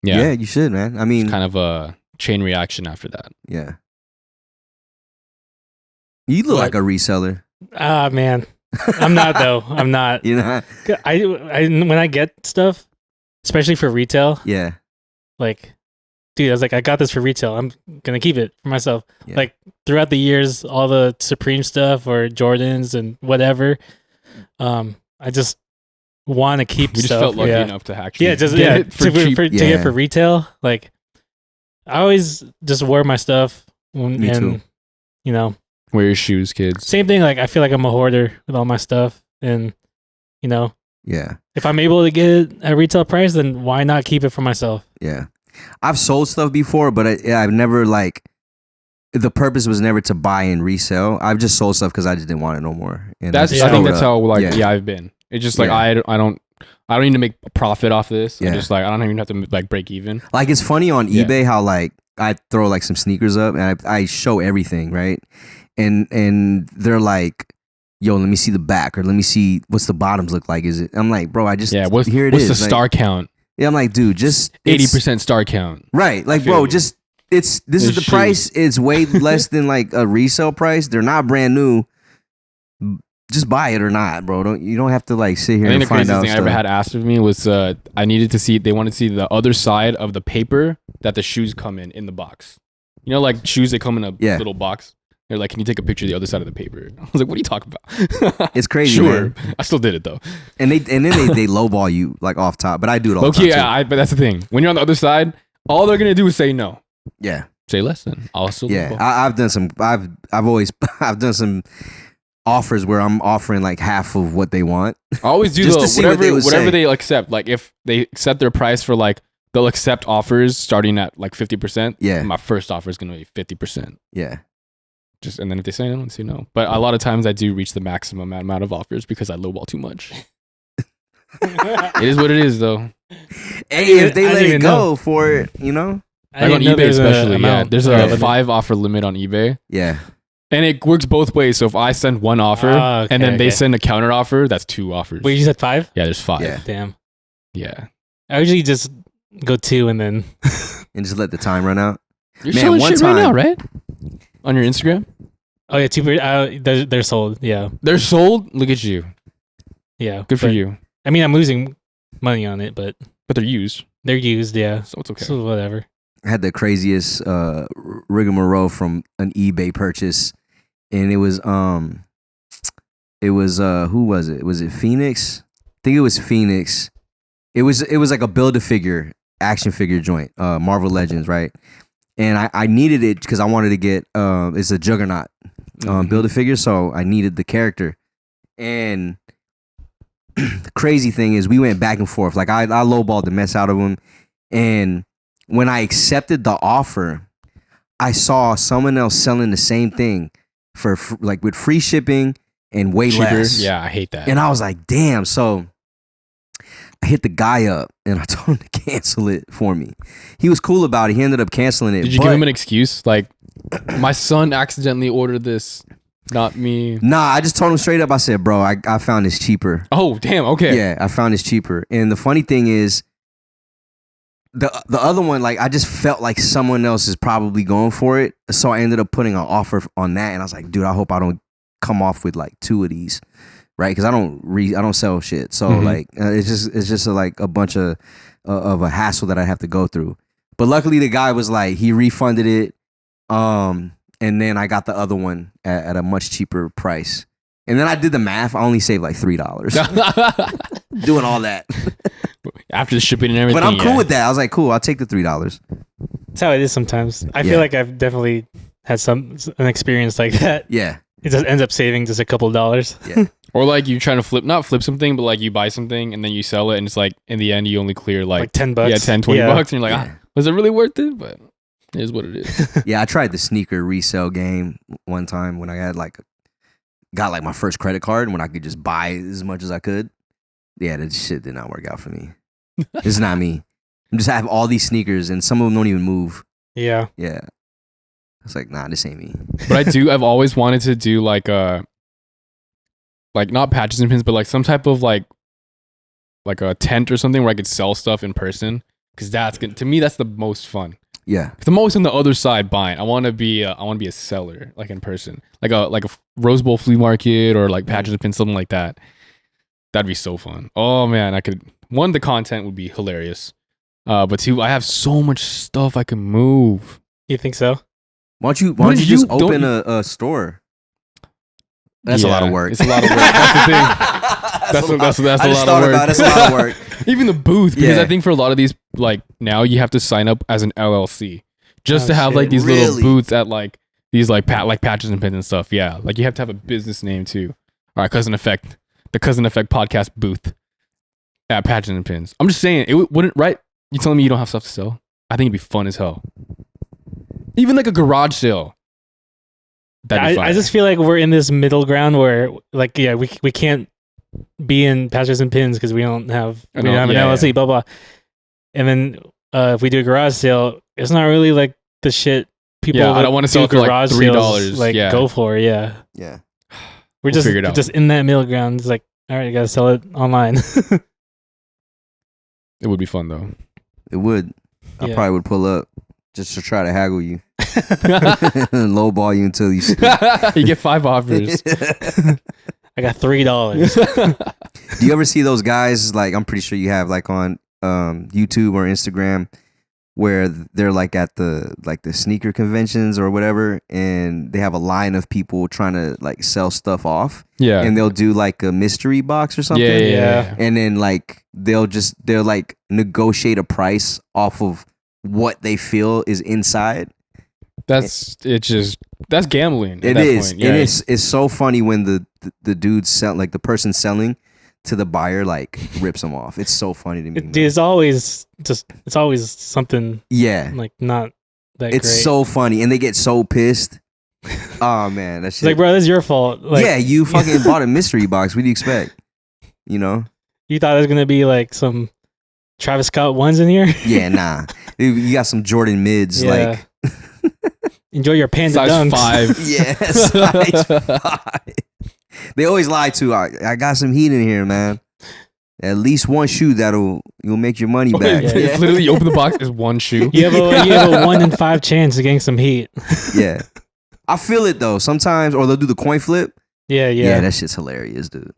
yeah, you should, man. I mean, it's kind of a chain reaction after that. Yeah. You look like a reseller. Ah, man. I'm not though. I'm not. You know, I when I get stuff, especially for retail. Yeah. Like, dude, I was like, I got this for retail. I'm gonna keep it for myself. Yeah. Like throughout the years, all the Supreme stuff or Jordans and whatever. I just want to keep You just stuff. felt lucky enough to actually to get get for retail. Like, I always just wear my stuff. Me too. you know, Wear your shoes, kids. same thing. Like I feel like I'm a hoarder with all my stuff, and you know, Yeah. if I'm able to get it at retail price, then why not keep it for myself? Yeah. I've sold stuff before, but I've never like. The purpose was never to buy and resell. I've just sold stuff because I just didn't want it no more. And I think that's how I've been. It's just like I don't need to make a profit off this. Yeah. I just like I don't even have to like break even. Like it's funny on eBay how like I throw like some sneakers up and I show everything, right? And they're like, yo, let me see the back or let me see what's the bottoms look like. Is it? I'm like, bro, I just what's here it what's is. the like, star count? Yeah, I'm like, dude, just 80% star count. Right. Like, bro, just this is the price. It's way less than like a resale price. They're not brand new. Just buy it or not, bro. You don't have to like sit here and find out. I think the craziest thing I ever had asked of me was I needed to see. They wanted to see the other side of the paper that the shoes come in the box. You know, like shoes that come in a little box. They're like, can you take a picture of the other side of the paper? I was like, what are you talking about? It's crazy. Sure, man. I still did it though. And then they lowball you like off top, but I do it all the time. Okay, but that's the thing. When you're on the other side, all they're gonna do is say no. Yeah. Say less then. I'll still I've done some. I've done some offers where I'm offering like half of what they want. I always do just though. To see whatever they accept. Like if they accept their price for like they'll accept offers starting at like 50%. Yeah. My first offer is gonna be 50%. Yeah. And then if they say no, they say no. But a lot of times I do reach the maximum amount of offers because I lowball too much. It is what it is, though. Hey, if they let it go for it, you know. Like on eBay especially, there's a 5 offer limit on eBay. Yeah. And it works both ways. So if I send one offer and then they send a counter offer, that's 2 offers. Wait, you said 5? Yeah, there's 5. Yeah. Damn. Yeah. I usually just go 2 and then and just let the time run out. You're selling shit right now, right? On your Instagram? Oh yeah, 2. They're sold. Yeah, they're sold. Look at you. Yeah, good for you. I mean, I'm losing money on it, but they're used. They're used. Yeah, so it's okay. So whatever. I had the craziest rigmarole from an eBay purchase, and it was who was it? Was it Phoenix? I think it was Phoenix. It was like a Build-A-Figure action figure joint, Marvel Legends, right? And I needed it because I wanted to get it's a Juggernaut Build-A-Figure, so I needed the character. And the crazy thing is we went back and forth. Like I lowballed the mess out of him, and when I accepted the offer, I saw someone else selling the same thing for like with free shipping and way cheaper. Less. Yeah, I hate that. And I was like, damn. So I hit the guy up and I told him to cancel it for me. He was cool about it. He ended up canceling it. Did you give him an excuse? Like, my son accidentally ordered this, not me. Nah, I just told him straight up. I said, bro, I found this cheaper. Oh, damn. Okay. Yeah, I found this cheaper. And the funny thing is, the other one, like, I just felt like someone else is probably going for it. So I ended up putting an offer on that. And I was like, dude, I hope I don't come off with like 2 of these. Right, because I don't sell shit, so like it's just like a bunch of a hassle that I have to go through. But luckily, the guy was like he refunded it, and then I got the other one at a much cheaper price. And then I did the math. I only saved like $3 doing all that after the shipping and everything. But I'm cool with that. I was like, cool. I'll take the $3. That's how it is sometimes. I feel like I've definitely had an experience like that. Yeah, it just ends up saving just a couple dollars. Yeah. Or like you trying to not flip something, but like you buy something and then you sell it and it's like in the end you only clear like $10. Yeah, 10, 20 bucks. And you're like, was it really worth it? But it is what it is. Yeah, I tried the sneaker resale game one time when I had got my first credit card when I could just buy as much as I could. Yeah, that shit did not work out for me. It's not me. I have all these sneakers and some of them don't even move. Yeah. Yeah. It's like, nah, this ain't me. But I've always wanted to do like not patches and pins, but like some type of like a tent or something where I could sell stuff in person. Because that's good. To me, that's the most fun. Yeah. The most on the other side buying. I want to be a seller, like in person, like a Rose Bowl flea market or like patches and pins, something like that. That'd be so fun. Oh man, the content would be hilarious. But 2, I have so much stuff I can move. You think so? Why don't you just open a store? That's a lot of work. It's a lot of work. That's the thing. That's a lot of work. That's a lot of work. Even the booth, because I think for a lot of these, like now you have to sign up as an LLC just to have like these little booths at like these like patches and pins and stuff. Yeah, like you have to have a business name too. All right, Cousin Effect, the Cousin Effect podcast booth at Patches and Pins. I'm just saying, it wouldn't, right? You telling me you don't have stuff to sell? I think it'd be fun as hell. Even like a garage sale. I just feel like we're in this middle ground where, like, yeah, we can't be in Patches and Pins because we don't have an LLC, blah blah. And then if we do a garage sale, it's not really like the shit people. I don't want to sell for like $3. Like go for yeah. We're just in that middle ground. It's like, all right, you gotta sell it online. It would be fun though. It would. I probably would pull up just to try to haggle you. Lowball you until you you get 5 offers. I got $3. Do you ever see those guys, like, I'm pretty sure you have, like on YouTube or Instagram, where they're like at the sneaker conventions or whatever, and they have a line of people trying to like sell stuff off. Yeah. And they'll do like a mystery box or something. Yeah. And then like they'll like negotiate a price off of what they feel is inside. That's gambling. It is. Point. Yeah. And it's so funny when the dude like the person selling to the buyer like rips them off. It's so funny to me. It's always something. Yeah. Like not that it's great. So funny, and they get so pissed. Oh man, that's like, bro, that's your fault. Like, yeah, you fucking bought a mystery box. What do you expect? You know? You thought it was gonna be like some Travis Scott ones in here? Yeah, nah. You got some Jordan mids, like. Enjoy your Panda size dunks. 5. Yeah, size 5. They always lie too. I got some heat in here, man. At least one shoe you'll make your money back. It's literally, you open the box, is one shoe. You have a 1 in 5 chance of getting some heat. Yeah, I feel it though sometimes, or they'll do the coin flip. Yeah. That shit's hilarious, dude.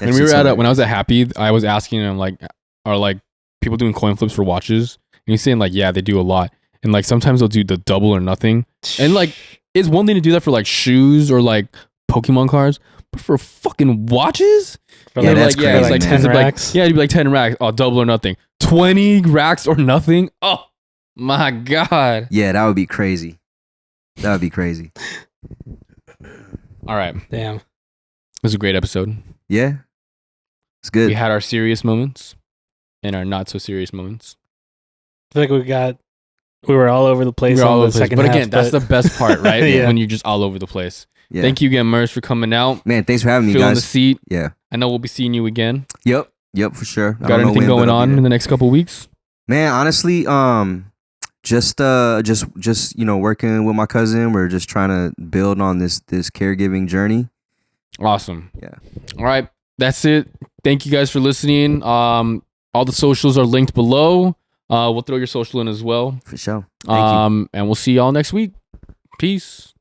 And we were when I was at Happy, I was asking him like, are like people doing coin flips for watches? And he's saying like, yeah, they do a lot. And like sometimes they'll do the double or nothing. And like it's one thing to do that for like shoes or like Pokemon cards, but for fucking watches? Yeah, that's crazy. Like 10 racks. It'd be like 10 racks. Oh, double or nothing. 20 racks or nothing. Oh my God. Yeah, that would be crazy. That would be crazy. All right. Damn. It was a great episode. Yeah. It's good. We had our serious moments and our not so serious moments. I feel like we were all over the place on the second half. But again, that's the best part, right? Yeah. When you're just all over the place. Yeah. Thank you again, Merz, for coming out. Man, thanks for having me, guys. Filling the seat. Yeah. I know we'll be seeing you again. Yep, for sure. Got anything going on in the next couple weeks? Man, honestly, just working with my cousin. We're just trying to build on this caregiving journey. Awesome. Yeah. All right. That's it. Thank you guys for listening. All the socials are linked below. We'll throw your social in as well. For sure. Thank you. And we'll see y'all next week. Peace.